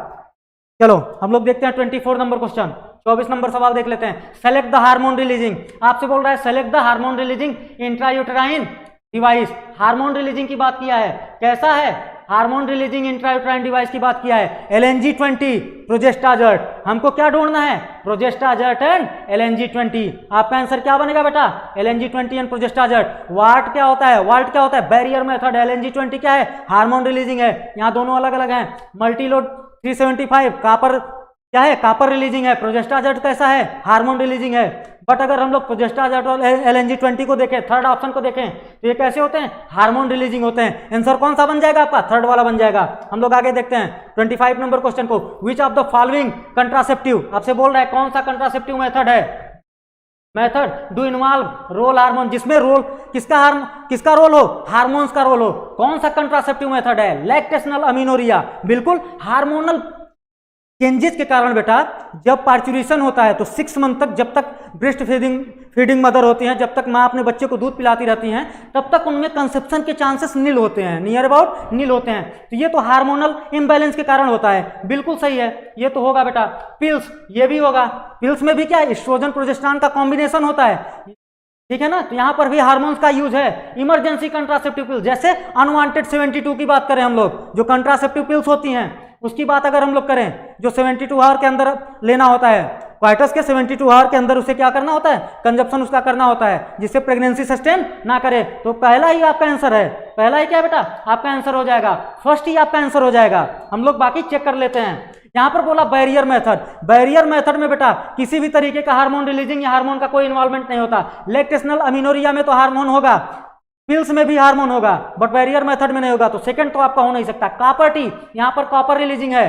चलो हम लोग देखते हैं 24 नंबर क्वेश्चन, 24 नंबर सवाल देख लेते हैं। सेलेक्ट द हार्मोन रिलीजिंग, आपसे बोल रहा है select the hormone releasing intrauterine device, hormone releasing की बात किया है, कैसा है, हार्मोन रिलीजिंग इंट्रायूटेराइन डिवाइस की बात किया है। LNG20 प्रोजेस्टाजर्ट, हमको क्या ढूंढना है, प्रोजेस्टाजर्ट एंड LNG20, आपका आंसर क्या बनेगा बेटा, LNG20 एंड प्रोजेस्टाजर्ट। वाट क्या होता है, वाल्ट क्या होता है, बैरियर मेथड, LNG20 क्या है, हार्मोन रिलीजिंग है, यहाँ दोनों अलग अलग हैं। मल्टीलोड 375 कापर क्या है, कापर रिलीजिंग है, प्रोजेस्टाजर्ट कैसा है, हार्मोन रिलीजिंग है। बट अगर हम लोग प्रोजेस्टाजर्ट और LNG20 को देखें, थर्ड ऑप्शन को देखें, तो ये कैसे होते हैं, हार्मोन रिलीजिंग होते हैं। आंसर कौन सा बन जाएगा आपका, थर्ड वाला बन जाएगा। हम लोग आगे देखते हैं 25 नंबर क्वेश्चन को, which of the following contraceptive, आपसे बोल रहा है कौन सा कंट्रासेप्टिव मेथड है, method do involve role hormone, जिसमें रोल किसका रोल हो, हार्मोन्स का रोल हो, कौन सा कंट्रासेप्टिव मेथड है, लैक्टेशनल अमीनोरिया, बिल्कुल हार्मोनल चेंजेस के कारण बेटा जब पार्चुरेशन होता है तो 6 मंथ तक, जब तक ब्रेस्ट फीडिंग मदर होती हैं, जब तक माँ अपने बच्चे को दूध पिलाती रहती हैं, तब तक उनमें कंसेप्शन के चांसेस नील होते हैं, नियर अबाउट नील होते हैं। तो ये तो हार्मोनल इम्बैलेंस के कारण होता है, बिल्कुल सही है, ये तो होगा बेटा। पिल्स, ये भी होगा, पिल्स में भी क्या है, एस्ट्रोजन प्रोजेस्टेरॉन का कॉम्बिनेशन होता है, ठीक है ना, तो यहाँ पर भी हार्मोन्स का यूज है। इमरजेंसी कंट्रासेप्टिव पिल्स, जैसे अनवांटेड 72 की बात करें हम लोग, जो कंट्रासेप्टिव पिल्स होती हैं उसकी बात अगर हम लोग करें, जो 72 आवर के अंदर लेना होता है, क्वाइटस के 72 आवर के अंदर उसे क्या करना होता है, कंजप्शन उसका करना होता है, जिससे प्रेगनेंसी सस्टेन ना करे। तो पहला ही आपका आंसर है, पहला ही क्या बेटा आपका आंसर हो जाएगा, फर्स्ट ही आपका आंसर हो जाएगा। हम लोग बाकी चेक कर लेते हैं। यहाँ पर बोला बैरियर मेथड, बैरियर मेथड में बेटा किसी भी तरीके का हार्मोन रिलीजिंग या हार्मोन का कोई इन्वॉल्वमेंट नहीं होता। लैक्टेशनल अमीनोरिया में तो हार्मोन होगा, पिल्स में भी हार्मोन होगा, बट बैरियर मेथड में नहीं होगा, तो सेकंड तो आपका हो नहीं सकता। कॉपर टी, यहाँ पर कॉपर रिलीजिंग है,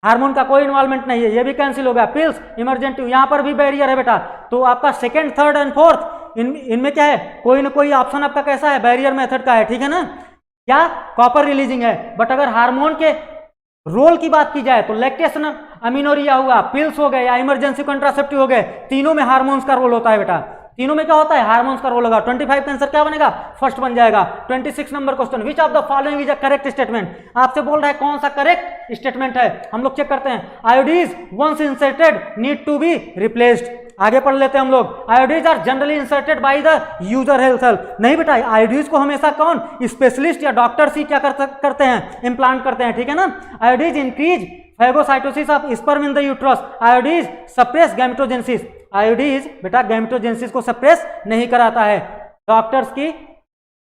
हार्मोन का कोई इन्वॉल्वमेंट नहीं है, ये भी कैंसिल हो गया। पिल्स इमरजेंट, यहाँ पर भी बैरियर है बेटा, तो आपका सेकंड, थर्ड एंड फोर्थ इनमें क्या है, कोई ना कोई ऑप्शन आपका कैसा है, बैरियर मेथड का है, ठीक है ना, या कॉपर रिलीजिंग है। बट अगर हार्मोन के रोल की बात की जाए तो लैक्टेशन अमीनोरिया हुआ, पिल्स हो गए या इमरजेंसी कंट्रासेप्टिव हो गए, तीनों में हार्मोन्स का रोल होता है बेटा, तीनों में क्या होता है, हार्मोन्स का रोल होगा। 25 का आंसर क्या बनेगा, फर्स्ट बन जाएगा। 26 number question, which of the following is a correct statement, आपसे बोल रहा है कौन सा करेक्ट स्टेटमेंट है, हम लोग चेक करते हैं। IUDs once inserted need to be replaced. आगे पढ़ लेते हैं हम लोग। IUDs are generally inserted by the user health. नहीं बेटा, आयोडीज को हमेशा कौन, स्पेशलिस्ट या डॉक्टर ही क्या करते हैं, इम्प्लांट करते हैं, ठीक है ना। IUDs increase phagocytosis of sperm in the uterus. IUDs suppress gametogenesis. IUDs बेटा गैमेटोजेनेसिस को सप्रेस नहीं कराता है। डॉक्टर्स की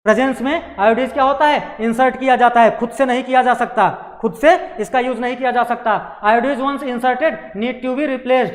प्रेजेंस में आयोडीज क्या होता है, इंसर्ट किया जाता है, खुद से नहीं किया जा सकता, खुद से इसका यूज नहीं किया जा सकता। IUDs once inserted need to be replaced.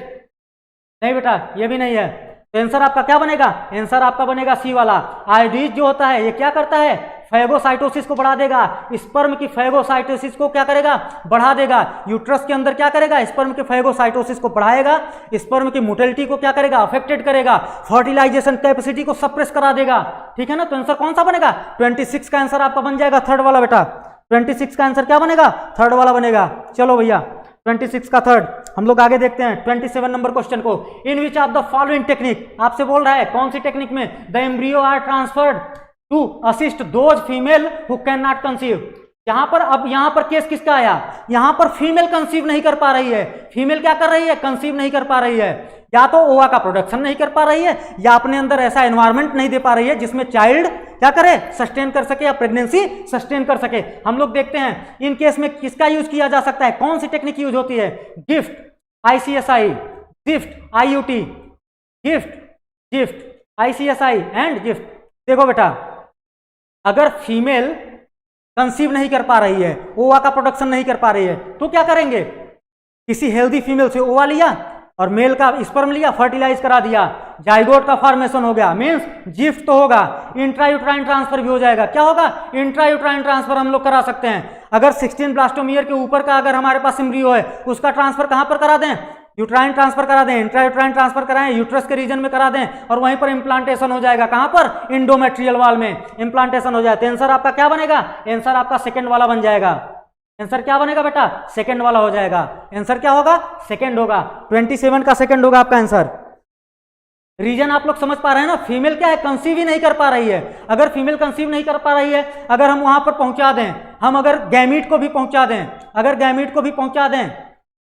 नहीं बेटा, ये भी नहीं है। तो आंसर आपका क्या बनेगा, आंसर आपका बनेगा सी वाला। आयोडीज जो होता है ये क्या करता है, फेगोसाइटोसिस को बढ़ा देगा। स्पर्म की फेगोसाइटोसिस को क्या करेगा, बढ़ा देगा। यूट्रस के अंदर क्या करेगा, स्पर्म की फेगोसाइटोसिस को बढ़ाएगा। स्पर्म की मोटिलिटी को क्या करेगा, अफेक्टेड करेगा। फर्टिलाइजेशन कैपेसिटी को सप्रेस करा देगा, ठीक है ना। तो आंसर कौन सा बनेगा, 26 का आंसर आपका बन जाएगा थर्ड वाला बेटा। 26 का आंसर क्या बनेगा, थर्ड वाला बनेगा। चलो भैया 26 का थर्ड। हम लोग आगे देखते हैं 27 नंबर क्वेश्चन को। In which of the following technique, आपसे बोल रहा है कौन सी टेक्निक में the embryo are transferred to assist those female who can not conceive. यहां पर अब यहां पर केस किसका आया, यहां पर फीमेल कंसीव नहीं कर पा रही है। फीमेल क्या कर रही है, कंसीव नहीं कर पा रही है। या तो ओवा का प्रोडक्शन नहीं कर पा रही है, या अपने अंदर ऐसा एनवायरमेंट नहीं दे पा रही है जिसमें चाइल्ड क्या करे, सस्टेन कर सके या प्रेगनेंसी सस्टेन कर सके। हम लोग देखते हैं इन केस में किसका यूज किया जा सकता है, कौन सी टेक्निक यूज होती है। Gift, ICSI, gift, IUT, gift, gift, ICSI and gift. देखो बेटा, अगर फीमेल कंसीव नहीं कर पा रही है, ओवा का प्रोडक्शन नहीं कर पा रही है, तो क्या करेंगे, किसी हेल्दी फीमेल से ओवा लिया और मेल का स्पर्म लिया, फर्टिलाइज करा दिया, जाइगोट का फॉर्मेशन हो गया, मींस गिफ्ट तो होगा। इंट्रायूट्राइन ट्रांसफर भी हो जाएगा। क्या होगा, इंट्रायूट्राइन ट्रांसफर हम लोग करा सकते हैं। अगर 16 ब्लास्टोमियर के ऊपर का अगर हमारे पास एम्ब्रियो है, उसका ट्रांसफर कहां पर करा दें, यूट्राइन ट्रांसफर करा दें, इंट्रायूट्राइन ट्रांसफर कराएं, यूट्रस के रीजन में करा दें और वहीं पर इंप्लांटेशन हो जाएगा। कहां पर, इंडोमेट्रियल वॉल में इंप्लांटेशन हो जाए। तो आंसर आपका क्या बनेगा, आंसर आपका सेकंड वाला बन जाएगा। आंसर क्या बनेगा बेटा, सेकंड वाला हो जाएगा। आंसर क्या होगा, सेकंड होगा। 27 का सेकंड होगा आपका आंसर। रीजन आप लोग समझ पा रहे हैं ना, फीमेल क्या है, कंसीव ही नहीं कर पा रही है। अगर फीमेल कंसीव नहीं कर पा रही है, अगर हम वहां पर पहुंचा दें, हम अगर गैमीट को भी पहुंचा दें, अगर गैमीट को भी पहुंचा दें,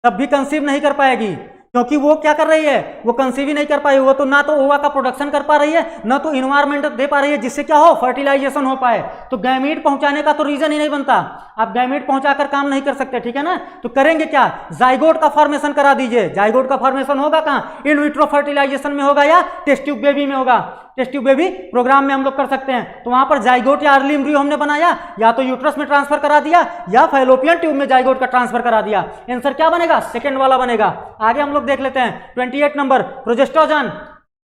तब भी कंसीव नहीं कर पाएगी, क्योंकि वो क्या कर रही है, वो कंसीव ही नहीं कर पाई। वो तो ना तो ओवा का प्रोडक्शन कर पा रही है, ना तो इन्वायरमेंट दे पा रही है जिससे क्या हो, फर्टिलाइजेशन हो पाए। तो गैमीट पहुंचाने का तो रीजन ही नहीं बनता। आप गैमीट पहुंचाकर काम नहीं कर सकते, ठीक है ना। तो करेंगे क्या, जाइगोट का फॉर्मेशन करा दीजिए। जाइगोट का फॉर्मेशन होगा कहाँ, इन विट्रो फर्टिलाइजेशन में होगा या टेस्ट ट्यूब बेबी में होगा। टेस्ट ट्यूब बेबी प्रोग्राम में हम लोग कर सकते हैं। तो वहां पर जाइगोट या अर्ली एम्ब्रियो हमने बनाया, या तो यूट्रस में ट्रांसफर करा दिया या फैलोपियन ट्यूब में जाइगोट का ट्रांसफर करा दिया। आंसर क्या बनेगा, सेकंड वाला बनेगा। आगे हम लोग देख लेते हैं 28 नंबर, प्रोजेस्ट्रोजन।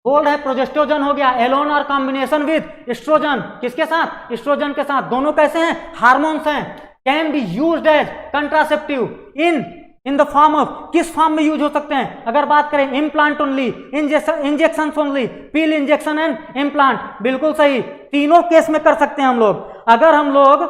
बोल है प्रोजेस्ट्रोजन हो गया एलोन और कॉम्बिनेशन विद एस्ट्रोजन। किसके साथ, एस्ट्रोजन के साथ। दोनों कैसे हैं, हार्मोन्स हैं। Can be used as contraceptive in the form of, किस फॉर्म में यूज हो सकते हैं, अगर बात करें implant only, injection only, pill injection and implant. बिल्कुल सही, तीनों केस में कर सकते हैं हम लोग। अगर हम लोग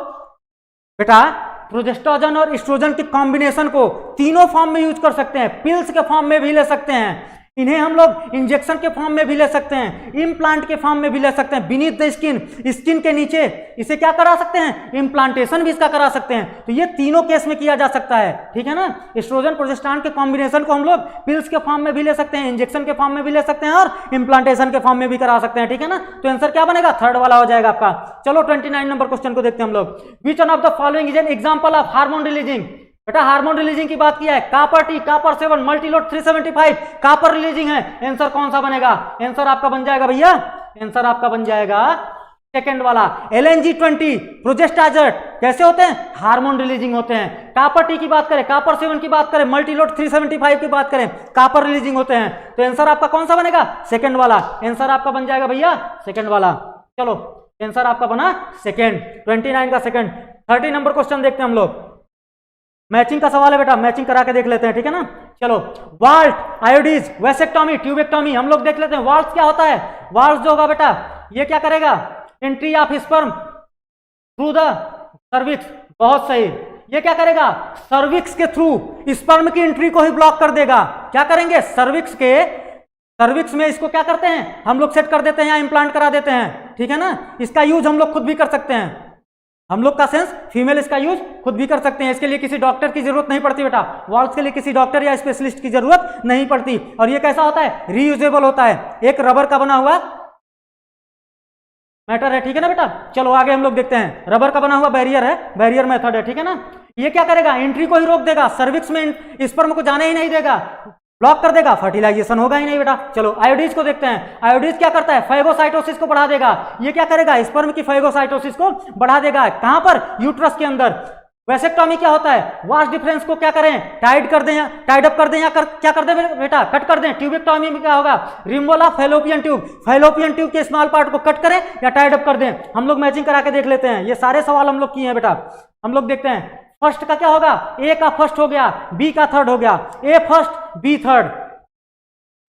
बेटा प्रोजेस्ट्रोजन और एस्ट्रोजन के कॉम्बिनेशन को तीनों फॉर्म में यूज कर सकते हैं। पिल्स के फॉर्म में भी ले सकते हैं, इन्हें हम लोग इंजेक्शन के फॉर्म में भी ले सकते हैं, इम्प्लांट के फॉर्म में भी ले सकते हैं, बीनीथ द स्किन, स्किन के नीचे इसे क्या करा सकते हैं, इम्प्लांटेशन भी इसका करा सकते हैं। तो ये तीनों केस में किया जा सकता है, ठीक है ना। एस्ट्रोजन प्रोजेस्टेरॉन के कॉम्बिनेशन को हम लोग पिल्स के फॉर्म में भी ले सकते हैं, इंजेक्शन के फॉर्म में भी ले सकते हैं और इम्प्लांटेशन के फॉर्म में भी करा सकते हैं, ठीक है ना। तो आंसर क्या बनेगा, थर्ड वाला हो जाएगा आपका। चलो 29 नंबर क्वेश्चन को देखते हैं हम लोग। विच one of the following is an example of hormone releasing. बेटा हार्मोन रिलीजिंग की बात किया है, copper T, copper 7, Multiload 375, copper releasing है। आंसर कौन सा बनेगा, आंसर आपका बन जाएगा भैया, आंसर आपका बन जाएगा सेकंड वाला। LNG20, प्रोजेस्टाजर्ट कैसे होते हैं, हार्मोन रिलीजिंग होते हैं। कापर टी की बात करें, कापर 7 की बात करें, मल्टीलोड 375 की बात करें, कापर रिलीजिंग होते हैं। तो आंसर आपका कौन सा बनेगा, सेकंड वाला। आंसर आपका बन जाएगा भैया सेकंड वाला। चलो आंसर आपका बना सेकंड, 29 का सेकंड। 30 नंबर क्वेश्चन देखते हैं हम लोग। मैचिंग का सवाल है बेटा, मैचिंग करा के देख लेते हैं, ठीक है ना। चलो वाल्ट, आयोडीज, वेसेक्टोमी, ट्यूबेक्टोमी हम लोग देख लेते हैं। वाल्ट क्या होता है, वाल्ट जो होगा बेटा ये क्या करेगा, entry of sperm through the cervix. बहुत सही, ये क्या करेगा, सर्विक्स के थ्रू स्पर्म की एंट्री को ही ब्लॉक कर देगा। क्या करेंगे, सर्विक्स में इसको क्या करते हैं हम लोग, सेट कर देते हैं या इम्प्लांट करा देते हैं, ठीक है ना। इसका यूज हम लोग खुद भी कर सकते हैं। हम लोग का सेंस फीमेल इसका यूज खुद भी कर सकते हैं, इसके लिए किसी डॉक्टर की जरूरत नहीं पड़ती बेटा, वॉल्व्स के लिए किसी डॉक्टर या स्पेशलिस्ट की जरूरत नहीं पड़ती। और ये कैसा होता है, रीयूजेबल होता है, एक रबर का बना हुआ मैटर है, ठीक है ना बेटा। चलो आगे हम लोग देखते हैं, रबर का बना हुआ बैरियर है, बैरियर मेथड है, ठीक है ना। ये क्या करेगा, एंट्री को ही रोक देगा, सर्विक्स में स्पर्म को जाने ही नहीं देगा, ब्लॉक कर देगा, फर्टिलाइजेशन होगा ही नहीं बेटा। चलो आयोडीज को देखते हैं, आयोडीज क्या करता है, फाइगोसाइटोसिस को बढ़ा देगा। ये क्या करेगा, स्पर्म की फाइगोसाइटोसिस को बढ़ा देगा, कहां पर, यूट्रस के अंदर। वैसेक्टोमी क्या होता है, वास्ट डिफरेंस को क्या करें, टाइड कर दें, टाइड अप कर दें, या क्या कर दें बेटा, कट कर दें। ट्यूबेक्टोमी में क्या होगा, removal of fallopian tube, fallopian tube के स्मॉल पार्ट को कट करें या टाइड अप कर दें। हम लोग मैचिंग करा के देख लेते हैं, ये सारे सवाल हम लोग किए हैं बेटा। हम लोग देखते हैं, फर्स्ट का क्या होगा, ए का फर्स्ट हो गया, बी का थर्ड हो गया, ए फर्स्ट बी थर्ड,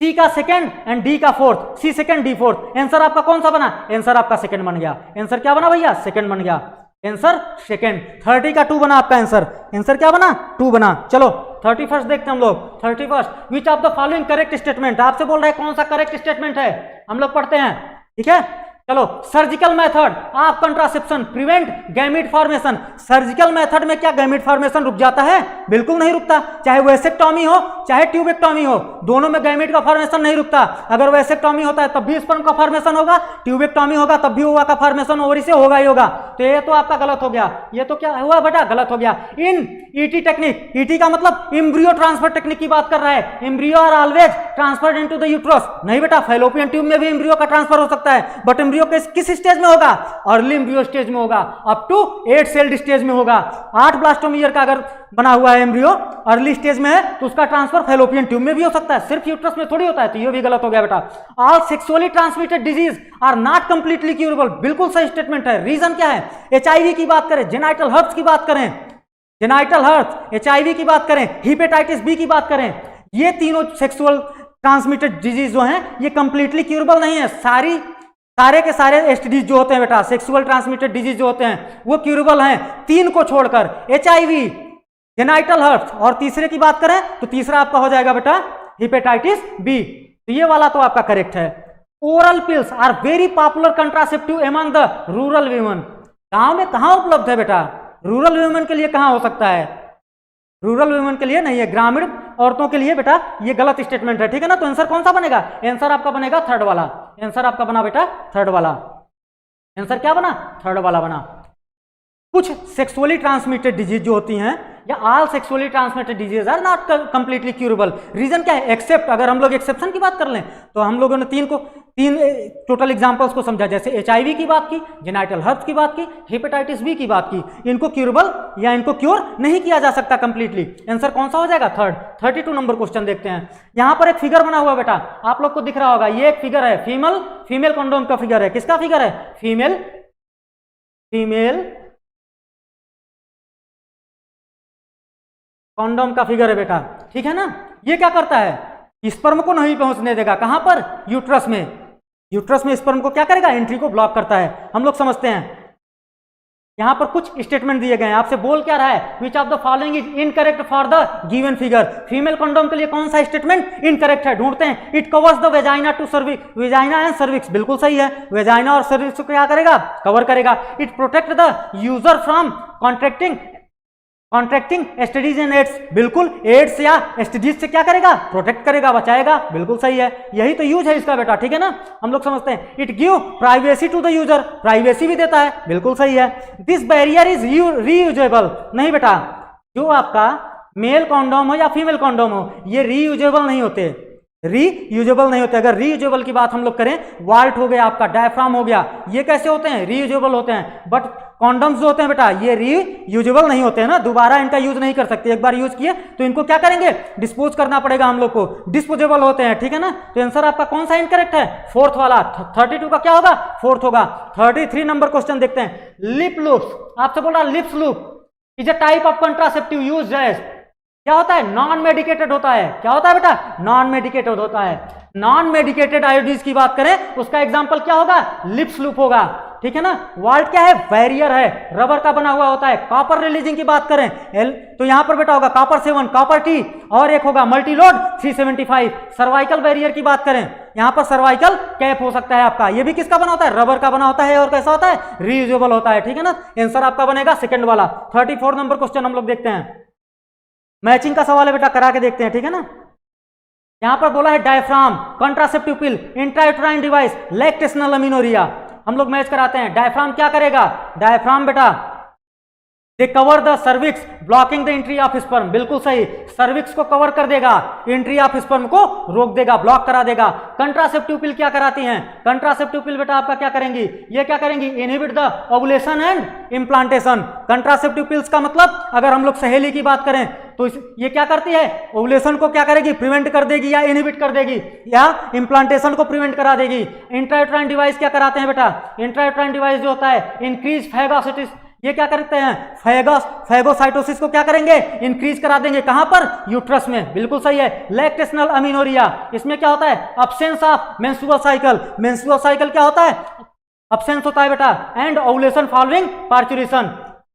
सी का सेकंड एंड डी का फोर्थ, सी सेकंड डी फोर्थ। आंसर आपका कौन सा बना, आंसर आपका सेकंड बन गया। आंसर क्या बना भैया, सेकंड बन गया, आंसर सेकंड। 30 का 2 बना आपका आंसर, आंसर क्या बना, 2 बना। चलो 31 देखते हैं हम लोग, 31 विच of the following correct statement, आपसे बोल रहा है कौन सा करेक्ट स्टेटमेंट है, हम लोग पढ़ते हैं, ठीक है। चलो, surgical method of contraception prevent gamete formation. Surgical method में क्या गैमीट फॉर्मेशन रुक जाता है, बिल्कुल नहीं रुकता, चाहे वैसेक्टोमी हो चाहे ट्यूबेक्टोमी हो, दोनों में गैमीट का फॉर्मेशन नहीं रुकता। अगर वैसेक्टोमी होता है तब भी स्पर्म का फॉर्मेशन होगा, ट्यूबेक्टोमी होगा तब भी ओवा का फॉर्मेशन ओवरी से होगा ही होगा। तो ये तो आपका गलत हो गया, ये तो क्या हुआ बेटा, गलत हो गया। इन ईटी टेक्निक, ईटी का मतलब एम्ब्रियो ट्रांसफर टेक्निक की बात कर रहा है, embryo are always transferred into the uterus. नहीं बेटा, फैलोपियन ट्यूब में भी एम्ब्रियो का ट्रांसफर हो सकता है, बट एम्ब्रियो किस स्टेज में होगा, अर्ली एम्ब्रियो स्टेज में होगा, अप टू 8 सेल्ड स्टेज में होगा। 8 ब्लास्टोमियर का अगर बना हुआ है एम्ब्रियो, अर्ली स्टेज में है, तो उसका ट्रांसफर फैलोपियन ट्यूब में भी हो सकता है, सिर्फ यूट्रस में थोड़ी होता है। तो ये भी गलत हो गया बेटा। All sexually transmitted disease are not completely curable, बिल्कुल सही स्टेटमेंट है। रीजन क्या है, एचआईवी की बात करें, जेनाइटल हर्ट्स की बात करें, जेनाइटल हर्ट्स, एचआईवी की बात करें, हेपेटाइटिस बी की बात करें, ये तीनों सेक्सुअल ट्रांसमिटेड डिजीज जो हैं ये कंप्लीटली क्यूरेबल नहीं है। सारे के सारे एसटीडीज जो होते हैं बेटा, सेक्सुअल ट्रांसमिटेड डिजीज जो होते हैं वो क्यूरेबल हैं, 3 को छोड़कर, एचआईवी, जेनाइटल हर्ट्स, और तीसरे की बात करें तो तीसरा आपका हो जाएगा बेटा हेपेटाइटिस बी। तो ये वाला तो आपका करेक्ट है। Oral pills are very popular contraceptive among the rural women. गांव में कहां उपलब्ध है बेटा, रूरल वीमेन के लिए कहां हो सकता है, रूरल वुमेन के लिए नहीं है, ग्रामीण औरतों के लिए बेटा ये गलत स्टेटमेंट है, ठीक है ना। तो आंसर कौन सा बनेगा, आंसर आपका बनेगा थर्ड वाला, आंसर आपका बना बेटा थर्ड वाला, आंसर क्या बना, थर्ड वाला बना। कुछ सेक्सुअली ट्रांसमिटेड डिजीज जो होती हैं, या all sexually transmitted disease are not completely curable. Reason क्या है, एक्सेप्ट, अगर हम लोग एक्सेप्शन की बात कर लें तो हम लोगों ने तीन टोटल एग्जांपल्स को समझा, जैसे एचआईवी की बात की, जेनाइटल हर्ट्स की बात की, हेपेटाइटिस बी की बात की। इनको क्यूरेबल या इनको क्योर नहीं किया जा सकता कंप्लीटली। आंसर कौन सा हो जाएगा, थर्ड। 32 नंबर क्वेश्चन देखते हैं। यहां पर एक फिगर बना हुआ बेटा, आप लोग को दिख रहा होगा, ये एक फिगर है, फीमेल कंडोम का फिगर है। किसका फिगर है, फीमेल कॉन्डोम का फिगर है बेटा, ठीक है ना। ये क्या करता है, स्पर्म को नहीं पहुंचने देगा, कहां पर, यूट्रस में। यूट्रस में स्पर्म को क्या करेगा, एंट्री को ब्लॉक करता है। हम लोग समझते हैं, यहां पर कुछ स्टेटमेंट दिए गए हैं, आपसे बोल क्या रहा है, which of the following is incorrect for the given figure. Female condom के लिए कौन सा स्टेटमेंट इनकरेक्ट है, ढूंढते हैं। It covers the vagina to cervix, vagina and cervix, बिल्कुल सही है, वेजाइना और सर्विक्स को क्या करेगा, कवर करेगा। It protect the user from contracting STDs and AIDS, बिल्कुल एड्स या एसटीडीज से क्या करेगा, प्रोटेक्ट करेगा, बचाएगा, बिल्कुल सही है। यही तो यूज है इसका बेटा, ठीक है ना, हम लोग समझते हैं। It give privacy to the user, privacy भी देता है, बिल्कुल सही है। दिस बैरियर इज रीयूजेबल, नहीं बेटा, जो आपका मेल कॉन्डोम हो या फीमेल कॉन्डोम हो ये रीयूजेबल नहीं होते, रीयूजेबल नहीं होते। अगर रीयूजेबल की बात हम लोग करें, वाल्ट हो गया आपका, डायफ्राम हो गया, ये कैसे होते हैं, रीयूजेबल होते हैं। बट कॉन्डम्स जो होते हैं बेटा ये रीयूजेबल नहीं होते हैं ना, दोबारा इनका यूज नहीं कर सकते। एक बार यूज किए तो इनको क्या करेंगे, डिस्पोज करना पड़ेगा हम लोग को, डिस्पोजेबल होते हैं, ठीक है ना। तो आंसर आपका कौन सा इनकरेक्ट है, फोर्थ वाला। 32 का क्या होगा, फोर्थ होगा। 33 नंबर क्वेश्चन देखते हैं। लिप लूप्स, आपसे बोल रहा lips loop is a type of contraceptive used as, क्या होता है, नॉन मेडिकेटेड होता है। क्या होता है बेटा, नॉन मेडिकेटेड होता है। नॉन मेडिकेटेड आयोडीज की बात करें उसका एग्जांपल क्या होगा, लिप्स लूप होगा, ठीक है ना। वाल्ट क्या है, बैरियर है, रबर का बना हुआ होता है। कॉपर रिलीजिंग की बात करें तो यहां पर बेटा होगा कॉपर 7, कॉपर टी, और एक होगा मल्टीलोड 375। सर्वाइकल बैरियर की बात करें यहाँ पर सर्वाइकल कैप हो सकता है आपका। ये भी किसका बना होता है? रबर का बना होता है और कैसा होता है? रीयूजेबल होता है, ठीक है ना। आंसर आपका बनेगा सेकंड वाला। 34 नंबर क्वेश्चन हम लोग देखते हैं। मैचिंग का सवाल है बेटा, करा के देखते हैं, ठीक है ना। यहां पर बोला है डायफ्राम, कंट्रासेप्टिव पिल, इंट्रायूटेराइन डिवाइस, लैक्टेशनल अमीनोरिया। हम लोग मैच कराते हैं। डायफ्राम क्या करेगा? डायफ्राम बेटा they cover the cervix blocking the entry of sperm. बिल्कुल सही, सर्विक्स को कवर कर देगा, एंट्री ऑफ स्पर्म को रोक देगा, ब्लॉक करा देगा। कंट्रासेप्टिव पिल क्या कराती हैं? कंट्रासेप्टिव पिल बेटा आपका क्या करेंगी? ये क्या करेंगी? Inhibit the ovulation and implantation. Contraceptive pills का मतलब अगर हम लोग सहेली की बात करें तो ये क्या करती है? ओवुलेशन को क्या करेगी? प्रिवेंट कर देगी या इनहिबिट कर देगी, या इम्प्लांटेशन को प्रिवेंट करा देगी। इंट्रायूटेराइन डिवाइस क्या कराते हैं बेटा? इंट्रायूटेराइन डिवाइस जो होता है इंक्रीज फैगोसिटिस, ये क्या करते हैं? फैगोसाइटोसिस को क्या करेंगे? इंक्रीज करा देंगे। कहां पर? यूट्रस में। बिल्कुल सही है। लैक्टेशनल अमीनोरिया, इसमें क्या होता है? Absence of menstrual cycle. Menstrual cycle क्या होता है? अब्सेंस होता है बेटा। And ovulation following parturition,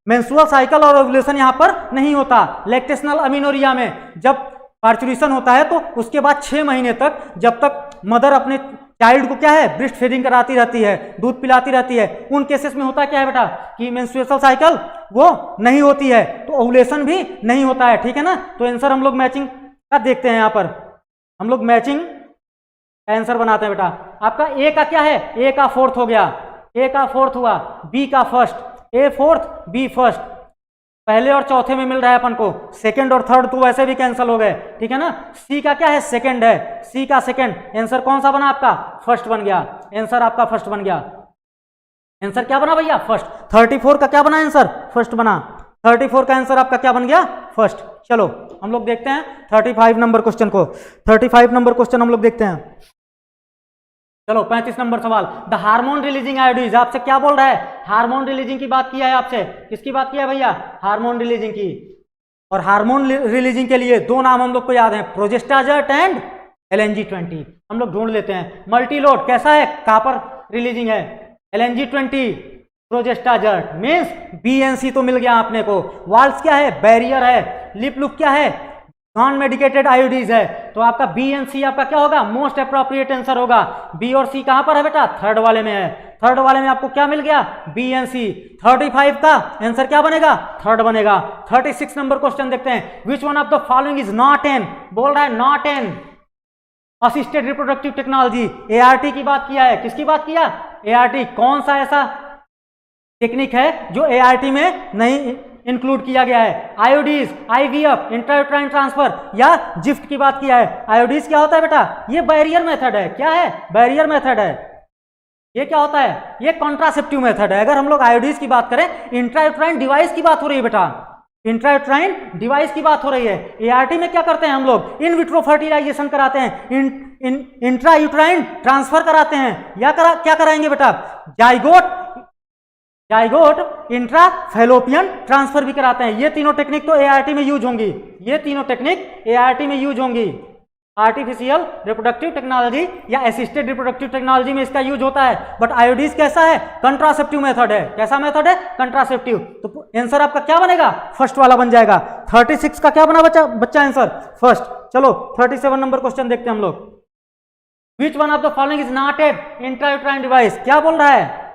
menstrual cycle और ओवुलेशन यहां पर नहीं होता। लैक्टेशनल अमीनोरिया में जब पार्चुरेशन होता है तो उसके बाद 6 महीने तक, जब तक मदर अपने चाइल्ड को क्या है? ब्रेस्ट फीडिंग कराती रहती है, दूध पिलाती रहती है, उन केसेस में होता क्या है बेटा कि मेंस्ट्रुअल साइकिल वो नहीं होती है, तो ओवुलेशन भी नहीं होता है, ठीक है ना। तो आंसर हम लोग मैचिंग का देखते हैं। यहां पर हम लोग मैचिंग का आंसर बनाते हैं बेटा। आपका ए का क्या है? ए का फोर्थ हो गया, ए का फोर्थ हुआ, बी का फर्स्ट, ए फोर्थ बी फर्स्ट। पहले और चौथे में मिल रहा है अपन को, सेकंड और थर्ड तो वैसे भी कैंसिल हो गए, ठीक है ना। सी का क्या है? सेकंड है, सी का सेकंड। आंसर कौन सा बना आपका? फर्स्ट बन गया। आंसर आपका फर्स्ट बन गया। आंसर क्या बना भैया? फर्स्ट। 34 का क्या बना आंसर? फर्स्ट बना। 34 का आंसर आपका क्या बन गया? फर्स्ट। चलो हम लोग देखते हैं 35 नंबर क्वेश्चन को। 35 नंबर क्वेश्चन हम लोग देखते हैं। चलो 35 नंबर सवाल। द हार्मोन रिलीजिंग आयोडीज, आपसे क्या बोल रहा है? हार्मोन रिलीजिंग की बात किया है आपसे। किसकी बात किया है भैया? हार्मोन रिलीजिंग की। और हार्मोन रिलीजिंग के लिए दो नाम हम लोग को याद है, प्रोजेस्टाजर्ट एंड LNG-20। हम लोग ढूंढ लेते हैं। मल्टीलोड कैसा है? कॉपर रिलीजिंग है। LNG-20 प्रोजेस्टाजर्ट मीन्स BNC तो मिल गया आपने को। वाल्स क्या है? बैरियर है। लिप लुक क्या है? नॉन मेडिकेटेड आयोडीज है। तो आपका BNC आपका क्या होगा? मोस्ट अप्रोप्रिएट आंसर होगा। बी और सी कहां पर है बेटा? थर्ड वाले में है। थर्ड वाले में आपको क्या मिल गया? BNC। 35 का आंसर क्या बनेगा? थर्ड बनेगा। 36 नंबर क्वेश्चन देखते हैं। विच one of the following is not an, बोल रहा है not an assisted reproductive technology. ART की बात किया है। किसकी बात किया? ART। कौन सा ऐसा टेक्निक है जो ART में नहीं इंक्लूड किया गया है? आयोडीज, IVF, इंट्रायूटेराइन ट्रांसफर या जिफ्ट की बात किया है। आयोडीज क्या होता है बेटा? ये बैरियर मेथड है। क्या है? बैरियर मेथड है। ये क्या होता है? ये कॉन्ट्रासेप्टिव मेथड है। अगर हम लोग आयोडीज की बात करें, इंट्रायूटेराइन डिवाइस की बात हो रही है बेटा, इंट्रायूटेराइन डिवाइस की बात हो रही है। ART में क्या करते हैं हम लोग? इन विट्रो फर्टिलाइजेशन कराते हैं, इंट्रायूटेराइन ट्रांसफर कराते हैं, या क्या कराएंगे बेटा? जाइगोट इंट्रा फैलोपियन ट्रांसफर भी कराते हैं। ये तीनों टेक्निक तो ART में यूज होंगी। ये तीनों टेक्निक ART में यूज होंगी। आर्टिफिशियल रिप्रोडक्टिव टेक्नोलॉजी या असिस्टेड रिप्रोडक्टिव टेक्नोलॉजी में इसका यूज होता है। बट आयोडीज कैसा है? कंट्रासेप्टिव मेथड है। कैसा मेथड है? कंट्रासेप्टिव। तो आंसर आपका क्या बनेगा? फर्स्ट वाला बन जाएगा। 36 का क्या बना बच्चा आंसर? फर्स्ट। चलो 37 नंबर क्वेश्चन देखते हैं हम लोग। विच one of the following is not an intrauterine device? क्या बोल रहा है?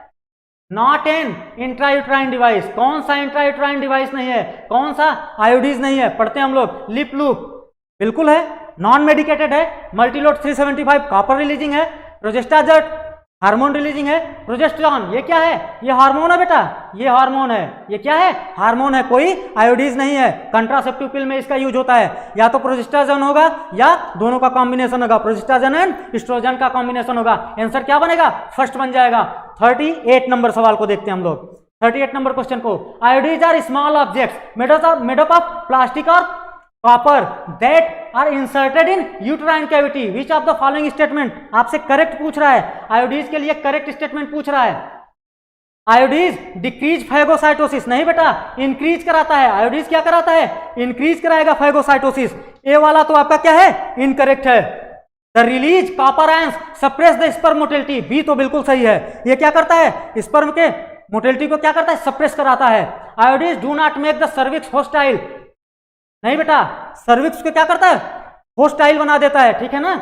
Not an intrauterine device. कौन सा इंट्रायूटेराइन डिवाइस नहीं है? कौन सा आयोडीज नहीं है? पढ़ते हैं हम लोग। लिप लूप बिल्कुल है, नॉन मेडिकेटेड है। मल्टीलोड 375 कॉपर रिलीजिंग है। प्रोजेस्टाजर्ट हार्मोन रिलीजिंग है। प्रोजेस्टेरॉन ये क्या है? ये हार्मोन है बेटा, ये हार्मोन है। ये क्या है? हार्मोन है, कोई आयोडीज नहीं है। कंट्रासेप्टिव पिल में इसका यूज होता है। या तो प्रोजेस्टाजन होगा या दोनों का कॉम्बिनेशन होगा, प्रोजेस्टाजन एंड एस्ट्रोजन का कॉम्बिनेशन होगा। आंसर क्या बनेगा? फर्स्ट बन जाएगा। 38 नंबर सवाल को देखते हैं हम लोग। 38 नंबर क्वेश्चन को। IUDs are small objects made up of plastic और copper that are inserted in uterine cavity. Which of the following statement? आपसे करेक्ट पूछ रहा है। आयोडीज के लिए करेक्ट स्टेटमेंट पूछ रहा है। आयोडीज डिक्रीज फैगोसाइटोसिस नहीं बेटा, इंक्रीज कराता है। आयोडीज क्या कराता है? इंक्रीज कराएगा फैगोसाइटोसिस। ए वाला तो आपका क्या है? इनकरेक्ट है। The release copper ions suppress the sperm motility. B तो बिल्कुल सही है। ये क्या करता है? स्पर्म के मोटिलिटी को क्या करता है? सप्रेस कराता है। IUDs do not make the cervix hostile नहीं बेटा, सर्विक्स को क्या करता है? होस्टाइल बना देता है, ठीक है ना।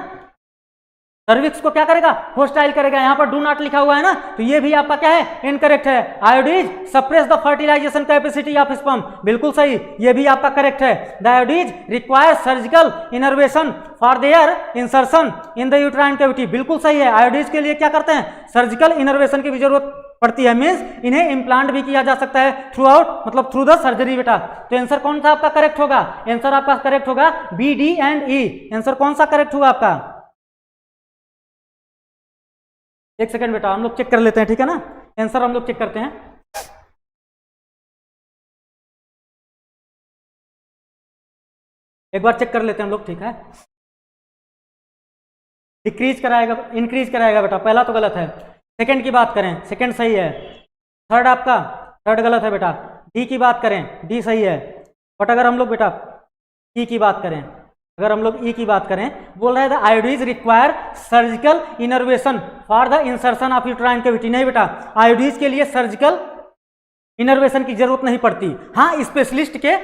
सर्विक्स को क्या करेगा, होस्टाइल करेगा। यहाँ पर डू नॉट लिखा हुआ है ना, तो ये भी आपका क्या है, इनकरेक्ट है। IUDs suppress the fertilisation capacity of sperm, बिल्कुल सही, ये भी आपका करेक्ट है। The IUDs require surgical innervation for their insertion in the uterine cavity, बिल्कुल सही है। आयोडीज के लिए क्या करते हैं, सर्जिकल इनर्वेशन की भी जरूरत पड़ती है, मीन्स इन्हें इम्प्लांट भी किया जा सकता है थ्रू आउट, मतलब थ्रू द सर्जरी बेटा। तो आंसर कौन सा आपका करेक्ट होगा, आंसर आपका करेक्ट होगा B, D and E. Answer कौन सा करेक्ट होगा आपका, एक सेकंड बेटा हम लोग चेक कर लेते हैं, ठीक है ना, आंसर हम लोग चेक करते हैं। एक बार चेक कर लेते हैं हम लोग, ठीक है। डिक्रीज कराएगा, इंक्रीज कराएगा बेटा, पहला तो गलत है। सेकंड की बात करें, सेकंड सही है। थर्ड आपका, थर्ड गलत है बेटा। डी की बात करें, डी सही है। बट अगर हम लोग बेटा ई की बात करें, अगर हम लोग ई की बात करें, बोल रहा है the IUDs require surgical innervation for the insertion of uterine cavity, नहीं बेटा, आयोडीज के लिए सर्जिकल इनर्वेशन की जरूरत नहीं पड़ती। हाँ, स्पेशलिस्ट के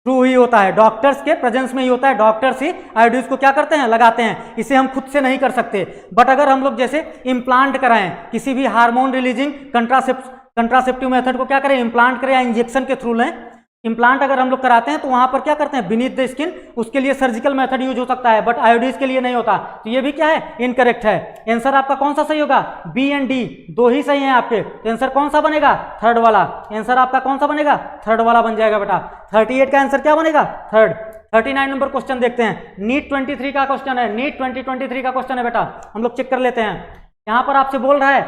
थ्रू ही होता है, डॉक्टर्स के प्रेजेंस में ही होता है, डॉक्टर्स ही आयोडीज को क्या करते हैं, लगाते हैं, इसे हम खुद से नहीं कर सकते। बट अगर हम लोग जैसे इम्प्लांट कराएं, किसी भी हार्मोन रिलीजिंग कंट्रासेप्टिव मेथड को क्या करें, इम्प्लांट करें या इंजेक्शन के थ्रू लें, इम्प्लांट अगर हम लोग कराते हैं तो वहां पर क्या करते हैं, बीनीथ द स्किन, उसके लिए सर्जिकल मेथड यूज हो सकता है, बट आयोडीज के लिए नहीं होता। तो ये भी क्या है, इनकरेक्ट है। आंसर आपका कौन सा सही होगा, बी एंड डी, दो ही सही हैं आपके। तो आंसर कौन सा बनेगा, थर्ड वाला। आंसर आपका कौन सा बनेगा, थर्ड वाला बन जाएगा बेटा। 38 का आंसर क्या बनेगा, थर्ड। 39 नंबर क्वेश्चन देखते हैं, नीट 23 का क्वेश्चन है, नीट 2023 का क्वेश्चन है बेटा, हम लोग चेक कर लेते हैं। यहां पर आपसे बोल रहा है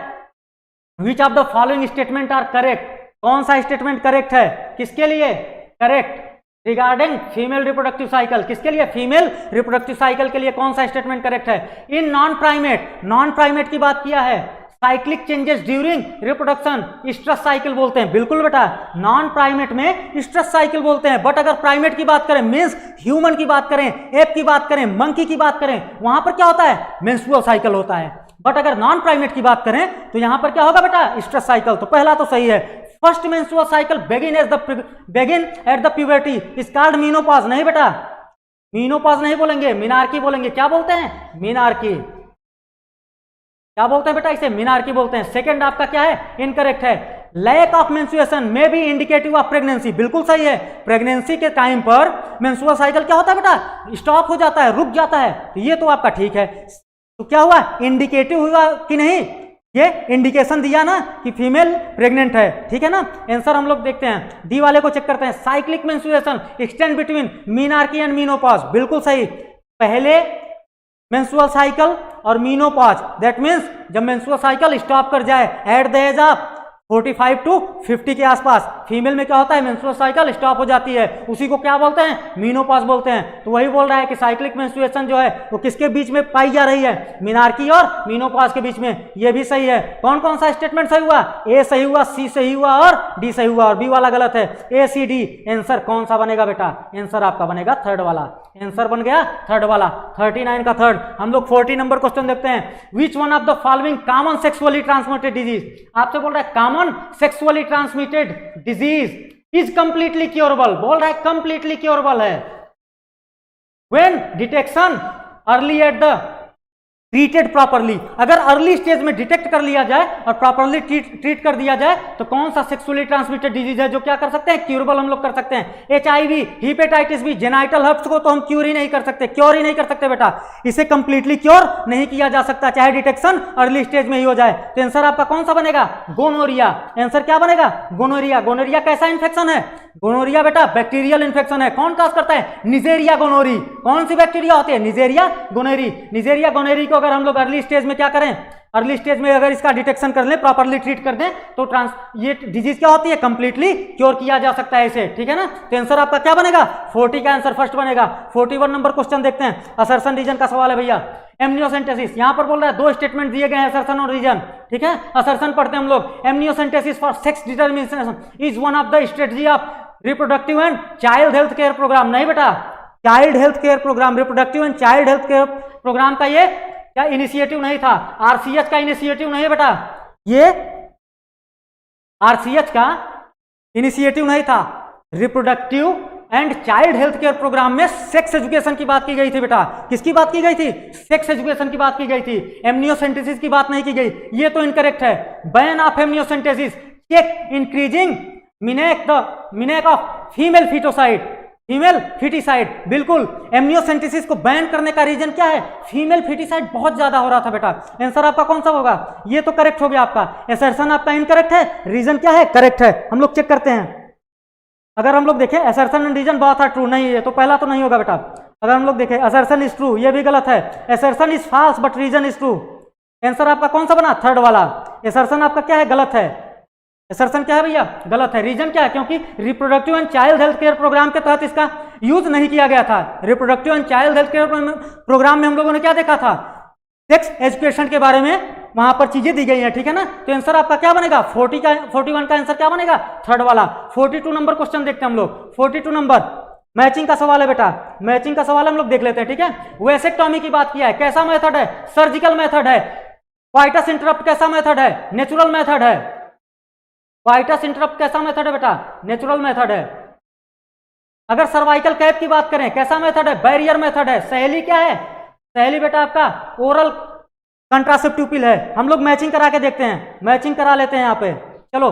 which of the following statement are correct, कौन सा स्टेटमेंट करेक्ट है, किसके लिए correct regarding female reproductive cycle, किसके लिए, फीमेल रिप्रोडक्टिव साइकिल के लिए कौन सा स्टेटमेंट करेक्ट है। In non primate, non primate की बात किया है, cyclic changes during reproduction stress cycle बोलते हैं, बिल्कुल बेटा, नॉन प्राइमेट में स्ट्रेस साइकिल बोलते हैं। बट अगर प्राइमेट की बात करें, मींस ह्यूमन की बात करें, एप की बात करें, मंकी की बात करें, वहां पर क्या होता है, मेंस्ट्रुअल साइकिल होता है। बट अगर नॉन प्राइमेट की बात करें तो यहां पर क्या होगा बेटा, स्ट्रेस साइकिल। तो पहला तो सही है। First menstrual cycle begin at the puberty is called menopause, नहीं बेटा, मीनोपॉज नहीं बोलेंगे, मिनार्की बोलेंगे। क्या बोलते हैं, मिनार्की। क्या बोलते हैं बेटा, इसे मिनार्की बोलते हैं। सेकंड आपका क्या है, इनकरेक्ट है। Lack of menstruation may be indicative of pregnancy, बिल्कुल सही है। प्रेगनेंसी के टाइम पर मेंस्ट्रुअल साइकिल क्या होता है बेटा, स्टॉप हो जाता है, रुक जाता है, तो ये तो आपका ठीक है। तो क्या हुआ, इंडिकेटिव हुआ कि नहीं, ये इंडिकेशन दिया ना कि फीमेल प्रेग्नेंट है, ठीक है ना। आंसर हम लोग देखते हैं, डी वाले को चेक करते हैं। Cyclic menstruation extend between menarche and menopause, बिल्कुल सही। पहले मेंस्ट्रुअल साइकिल और मीनोपॉज, दैट मींस जब मेंस्ट्रुअल साइकिल स्टॉप कर जाए at the age of 45 to 50 के आसपास, फीमेल में क्या होता है, मेंस्ट्रुअल साइकिल स्टॉप हो जाती है, उसी को क्या बोलते हैं, मीनोपॉज बोलते हैं। तो वही बोल रहा है कि साइक्लिक मेंस्ट्रुएशन जो है वो किसके बीच में पाई जा रही है, मिनार्की और मीनोपॉज के बीच में। ये भी सही है। कौन कौन सा स्टेटमेंट सही हुआ, ए सही हुआ, सी सही हुआ और डी सही हुआ, और बी वाला गलत है। ए सी डी, आंसर कौन सा बनेगा बेटा, आंसर आपका बनेगा थर्ड वाला। आंसर बन गया थर्ड वाला। 39 का थर्ड। हम लोग 40 नंबर क्वेश्चन देखते हैं। विच one of the following common sexually transmitted disease, आपसे बोल रहा है common sexually transmitted disease is completely curable, बोल रहा है कंप्लीटली क्योरेबल है when detection early at the treated properly. अगर अर्ली स्टेज में डिटेक्ट कर लिया जाए और प्रॉपरली ट्रीट कर दिया जाए तो कौन सा सेक्सुअली ट्रांसमिटेड डिजीज है जो क्या कर सकते हैं, क्यूरेबल हम लोग कर सकते हैं। HIV, hepatitis B, genital herpes को तो हम क्योर ही नहीं कर सकते, क्योर ही नहीं कर सकते बेटा, इसे कंप्लीटली क्योर नहीं किया जा सकता चाहे डिटेक्शन अर्ली स्टेज में ही हो जाए। तो आंसर आपका कौन सा बनेगा, गोनोरिया। आंसर क्या बनेगा, गोनोरिया। गोनोरिया कैसा इंफेक्शन है, गोनोरिया बेटा बैक्टीरियल इंफेक्शन है। कौन काज करता है, निजेरिया गोनोरी। कौन सी बैक्टीरिया होती है, निजेरिया गोनोरी। निजेरिया गोनोरी को अगर हम लोग अर्ली स्टेज में क्या करें, अर्ली स्टेज में अगर इसका डिटेक्शन कर लें, प्रॉपरली ट्रीट कर दें तो ये डिजीज क्या होती है, कंप्लीटली क्योर किया जा सकता है इसे, ठीक है ना। तो आंसर आपका क्या बनेगा, 40 का आंसर फर्स्ट बनेगा। 41 नंबर क्वेश्चन देखते हैं। असर्शन रीजन का सवाल है भैया। एमनियोसेंटेसिस, यहां पर बोल रहा है दो स्टेटमेंट दिए गए हैं, असर्शन और रीजन, ठीक है। असर्शन पढ़ते हैं हम लोग। Amniocentesis for sex determination is one of the strategy of reproductive and child health care programme. नहीं बेटा, child health care programme, reproductive and child health care programme का ये क्या इनिशिएटिव नहीं था, आरसीएच का इनिशिएटिव नहीं है बेटा, ये आरसीएच का इनिशिएटिव नहीं था, reproductive and child health care programme में सेक्स एजुकेशन की बात की गई थी बेटा। किसकी बात की गई थी? सेक्स एजुकेशन की बात की गई थी, एमनियोसेंटेसिस की बात नहीं की गई। ये तो इनकरेक्ट है। Ban of amniocentesis, check increasing menace of female foeticide. बिल्कुल, एमनियोसेंटेसिस को बैन करने का रीजन क्या है? फीमेल फिटिसाइड बहुत ज्यादा हो रहा था बेटा। आंसर आपका कौन सा होगा? ये तो करेक्ट हो गया आपका। असर्शन आपका इनकरेक्ट है, रीजन क्या है? करेक्ट है। हम लोग चेक करते हैं। अगर हम लोग देखें असर्शन एंड रीजन बहुत ट्रू नहीं है, तो पहला तो नहीं होगा बेटा। अगर हम लोग देखें असर्शन इज ट्रू, ये भी गलत है। Assertion is false but reason is true. Answer आपका कौन सा बना? थर्ड वाला। असर्शन आपका क्या है? गलत है। असर्शन क्या है भैया? गलत है। रीजन क्या है? क्योंकि reproductive and child health care programme के तहत इसका यूज नहीं किया गया था। Reproductive and child health care programme में हम लोगों ने क्या देखा था? सेक्स एजुकेशन के बारे में वहां पर चीजें दी गई हैं, ठीक है ना। तो आंसर आपका क्या बनेगा? 41 का आंसर क्या बनेगा? थर्ड वाला। 42 नंबर क्वेश्चन देखते हैं हम लोग। 42 नंबर मैचिंग का सवाल है बेटा। मैचिंग का सवाल हम लोग देख लेते हैं, ठीक है। वेसेक्टॉमी की बात किया है, कैसा मेथड है? सर्जिकल मेथड है। क्वाइटस इंटरप्ट कैसा मेथड है? नेचुरल मेथड है। क्वाइटस इंटरप्ट कैसा मेथड है बेटा? नेचुरल मेथड है। अगर सर्वाइकल कैप की बात करें, कैसा मेथड है? बैरियर मेथड है। सहेली क्या है? सहेली बेटा आपका ओरल कंट्रासेप्टिव पिल है। हम लोग मैचिंग करा के देखते हैं, मैचिंग करा लेते हैं यहाँ पे। चलो,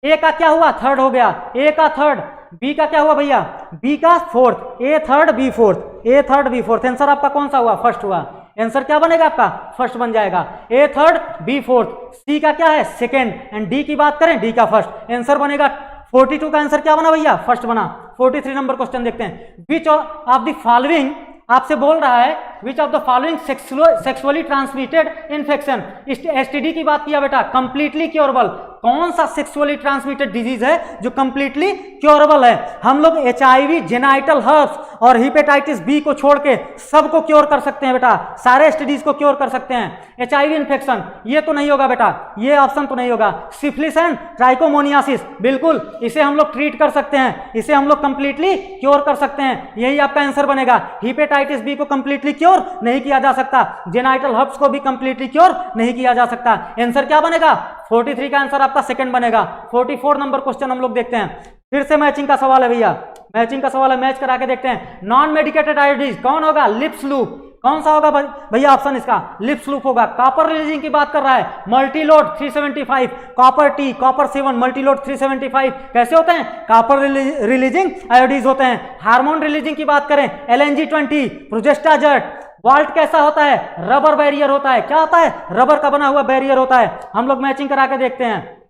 ए का क्या हुआ? थर्ड हो गया। ए का थर्ड। बी का क्या हुआ भैया? बी का फोर्थ। ए थर्ड, बी फोर्थ। ए थर्ड, बी फोर्थ। आंसर आपका कौन सा हुआ? फर्स्ट हुआ। आंसर क्या बनेगा आपका? फर्स्ट बन जाएगा। ए थर्ड, बी फोर्थ। सी का क्या है? सेकेंड। एंड डी की बात करें, डी का फर्स्ट। आंसर बनेगा 42 का आंसर क्या बना भैया? फर्स्ट बना। 43 नंबर क्वेश्चन देखते हैं। विच ऑफ द फॉलोइंग आपसे बोल रहा है, which of the following sexually transmitted infection. STD की बात किया बेटा, कंप्लीटली क्योरेबल। कौन सा सेक्सुअली ट्रांसमिटेड डिजीज है जो कंप्लीटली क्योरेबल है? हम लोग एचआईवी, जेनाइटल हर्प्स और हिपेटाइटिस बी को छोड़ के सबको क्योर कर सकते हैं बेटा। सारे एसटीडीज को क्योर कर सकते हैं। एचआईवी इन्फेक्शन ये तो नहीं होगा बेटा, ये ऑप्शन तो नहीं होगा। सिफिलिस एंड ट्राइकोमोनियासिस, बिल्कुल इसे हम लोग ट्रीट कर सकते हैं, इसे हम लोग कंप्लीटली क्योर कर सकते हैं। यही आपका आंसर बनेगा। हिपेटाइटिस बी को कंप्लीटली क्योर नहीं किया जा सकता, जेनाइटल हर्प्स को भी कंप्लीटली क्योर नहीं किया जा सकता। आंसर क्या बनेगा? 43 का आंसर आपका सेकंड बनेगा। 44 नंबर क्वेश्चन हम लोग देखते हैं। फिर से मैचिंग का सवाल है भैया, मैचिंग का सवाल है, मैच करा के देखते हैं। नॉन मेडिकेटेड आयोडीज कौन होगा? Lips loop. कौन सा होगा भैया ऑप्शन इसका? लिप्स लूप होगा। कॉपर रिलीजिंग की बात कर रहा है, Multiload 375, copper T, copper 7, Multiload 375 कैसे होते हैं? कॉपर रिलीजिंग आयोडीज होते हैं। हार्मोन रिलीजिंग की बात करें, LNG20, प्रोजेस्टाजेट। वॉल्ट कैसा होता है? रबर बैरियर होता है। क्या होता है? रबर का बना हुआ बैरियर होता है। हम लोग मैचिंग करा के देखते हैं,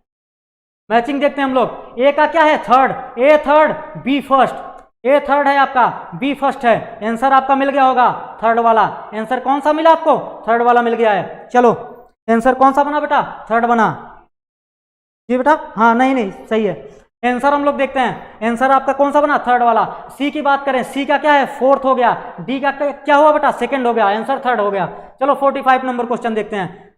मैचिंग देखते हैं हम लोग। ए का क्या है? थर्ड। ए थर्ड, बी फर्स्ट। ए थर्ड है आपका, बी फर्स्ट है। आंसर आपका मिल गया होगा थर्ड वाला। आंसर कौन सा मिला आपको? थर्ड वाला मिल गया है। चलो, आंसर कौन सा बना बेटा? थर्ड बना जी बेटा। हाँ, नहीं सही है। आंसर हम लोग देखते हैं, आंसर आपका कौन सा बना? थर्ड वाला। सी की बात करें, सी का क्या है? फोर्थ हो गया। डी का क्या हुआ बेटा? सेकंड हो गया। आंसर थर्ड हो गया। चलो 45 नंबर क्वेश्चन देखते हैं।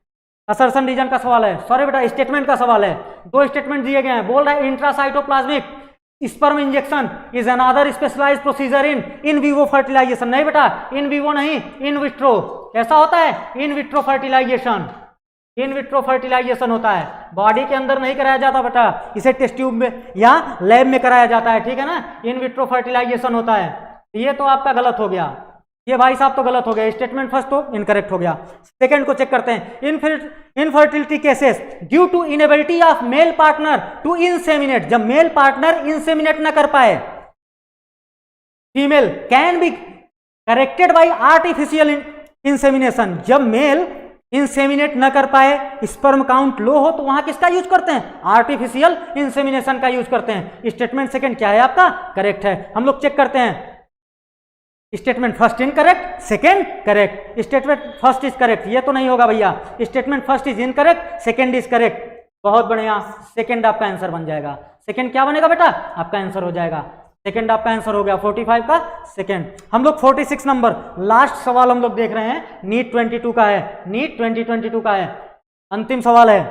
असर्शन रीजन का सवाल है, सॉरी बेटा स्टेटमेंट का सवाल है। दो स्टेटमेंट दिए गए हैं। बोल रहा है intracytoplasmic sperm injection is another specialised procedure in vivo fertilisation. नहीं बेटा, इन विवो नहीं, इन विट्रो। कैसा होता है? In vitro fertilisation. In vitro fertilisation होता है, बॉडी के अंदर नहीं कराया जाता बेटा, इसे टेस्ट ट्यूब में या लैब में कराया जाता है, ठीक है ना। इन विट्रो फर्टिलाइजेशन होता है। ये तो आपका गलत हो गया, ये भाई साहब तो गलत हो गया। स्टेटमेंट फर्स्ट तो इनकरेक्ट हो गया। सेकंड को चेक करते हैं। Infertility cases due to inability of male partner to inseminate. जब मेल पार्टनर इंसेमिनेट न कर पाए, female can be corrected by artificial insemination. जब मेल इंसेमिनेट न कर पाए, स्पर्म काउंट लो हो, तो वहां किसका यूज करते हैं? आर्टिफिशियल इंसेमिनेशन का यूज करते हैं। स्टेटमेंट सेकंड क्या है आपका? करेक्ट है। हम लोग चेक करते हैं। Statement first incorrect, second correct. Statement first is correct, ये तो नहीं होगा भैया। Statement first is incorrect, second is correct. बहुत बढ़िया, सेकंड आपका आंसर बन जाएगा। सेकंड क्या बनेगा बेटा? आपका आंसर हो जाएगा। सेकंड आपका आंसर हो गया 45 का सेकंड। हम लोग 46 नंबर लास्ट सवाल हम लोग देख रहे हैं। नीट 22 का है, नीट 2022 का है, अंतिम सवाल है।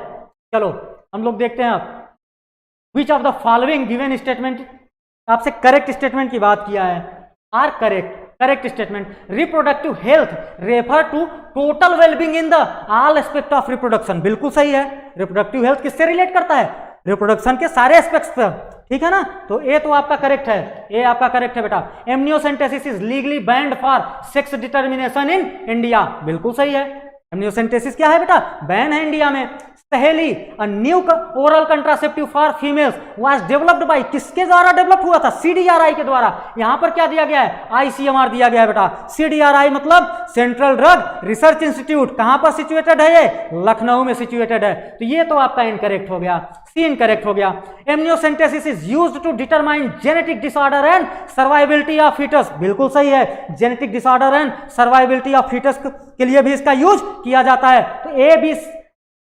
चलो हम लोग देखते हैं आप। Which of the following given statement, आपसे करेक्ट स्टेटमेंट की बात किया है, are correct. Correct statement, reproductive health refer to total wellbeing in the all aspect of reproduction. बिल्कुल सही है। रिप्रोडक्टिव हेल्थ किससे रिलेट करता है? रिप्रोडक्शन के सारे एस्पेक्ट्स पर। ठीक है ना। तो ए तो आपका करेक्ट है, ए आपका करेक्ट है बेटा। Amniocentesis is legally band for sex determination in India, बिल्कुल सही है। एमनियोसेंटेसिस क्या है बेटा, बैन है इंडिया में। सहेली a new oral contraceptive for females was developed by, किसके द्वारा डेवलप हुआ था, सीडीआरआई के द्वारा। यहां पर क्या दिया गया है, आईसीएमआर दिया गया है बेटा। सीडीआरआई मतलब सेंट्रल ड्रग रिसर्च इंस्टीट्यूट, कहां पर सिचुएटेड है ये, लखनऊ में सिचुएटेड है। तो ये तो आपका इनकरेक्ट हो गया, सी इनकरेक्ट हो गया। Amniocentesis is used to determine genetic disorder and survivability of foetus, बिल्कुल सही है। Genetic disorder and survivability of foetus के लिए भी इसका यूज किया जाता है। तो ए बी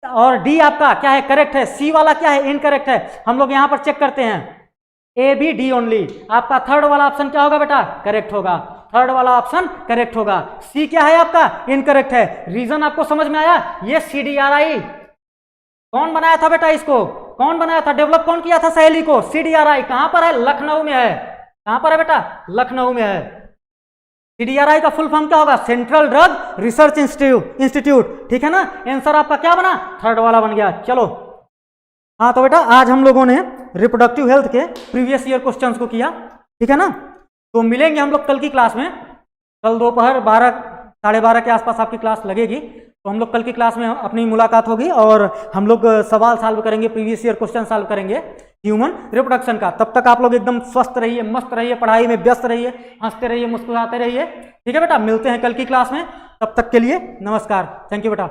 और डी आपका क्या है, करेक्ट है। सी वाला क्या है, इनकरेक्ट है। हम लोग यहां पर चेक करते हैं, ए बी डी ओनली। आपका थर्ड वाला ऑप्शन क्या होगा बेटा, करेक्ट होगा। थर्ड वाला ऑप्शन करेक्ट होगा। सी क्या है आपका, इनकरेक्ट है। रीजन आपको समझ में आया, ये सीडीआरआई कौन बनाया था बेटा, इसको कौन बनाया था, डेवलप कौन किया था सहेली को, सीडीआरआई। कहां पर है, लखनऊ में है। कहां पर है बेटा, लखनऊ में है। सीडीआरआई का फुल फॉर्म क्या होगा, सेंट्रल ड्रग रिसर्च इंस्टीट्यूट, ठीक है ना। आंसर आपका क्या बना, थर्ड वाला बन गया। चलो हाँ, तो बेटा आज हम लोगों ने रिप्रोडक्टिव हेल्थ के प्रीवियस ईयर क्वेश्चंस को किया, ठीक है ना। तो मिलेंगे हम लोग कल की क्लास में। कल दोपहर 12 साढ़े 12 के आसपास आपकी क्लास लगेगी। तो हम लोग कल की क्लास में अपनी मुलाकात होगी और हम लोग सवाल सॉल्व करेंगे, प्रीवियस ईयर क्वेश्चन सॉल्व करेंगे ह्यूमन रिप्रोडक्शन का। तब तक आप लोग एकदम स्वस्थ रहिए, मस्त रहिए, पढ़ाई में व्यस्त रहिए, हंसते रहिए, मुस्कुराते रहिए, ठीक है बेटा। मिलते हैं कल की क्लास में, तब तक के लिए नमस्कार, थैंक यू बेटा।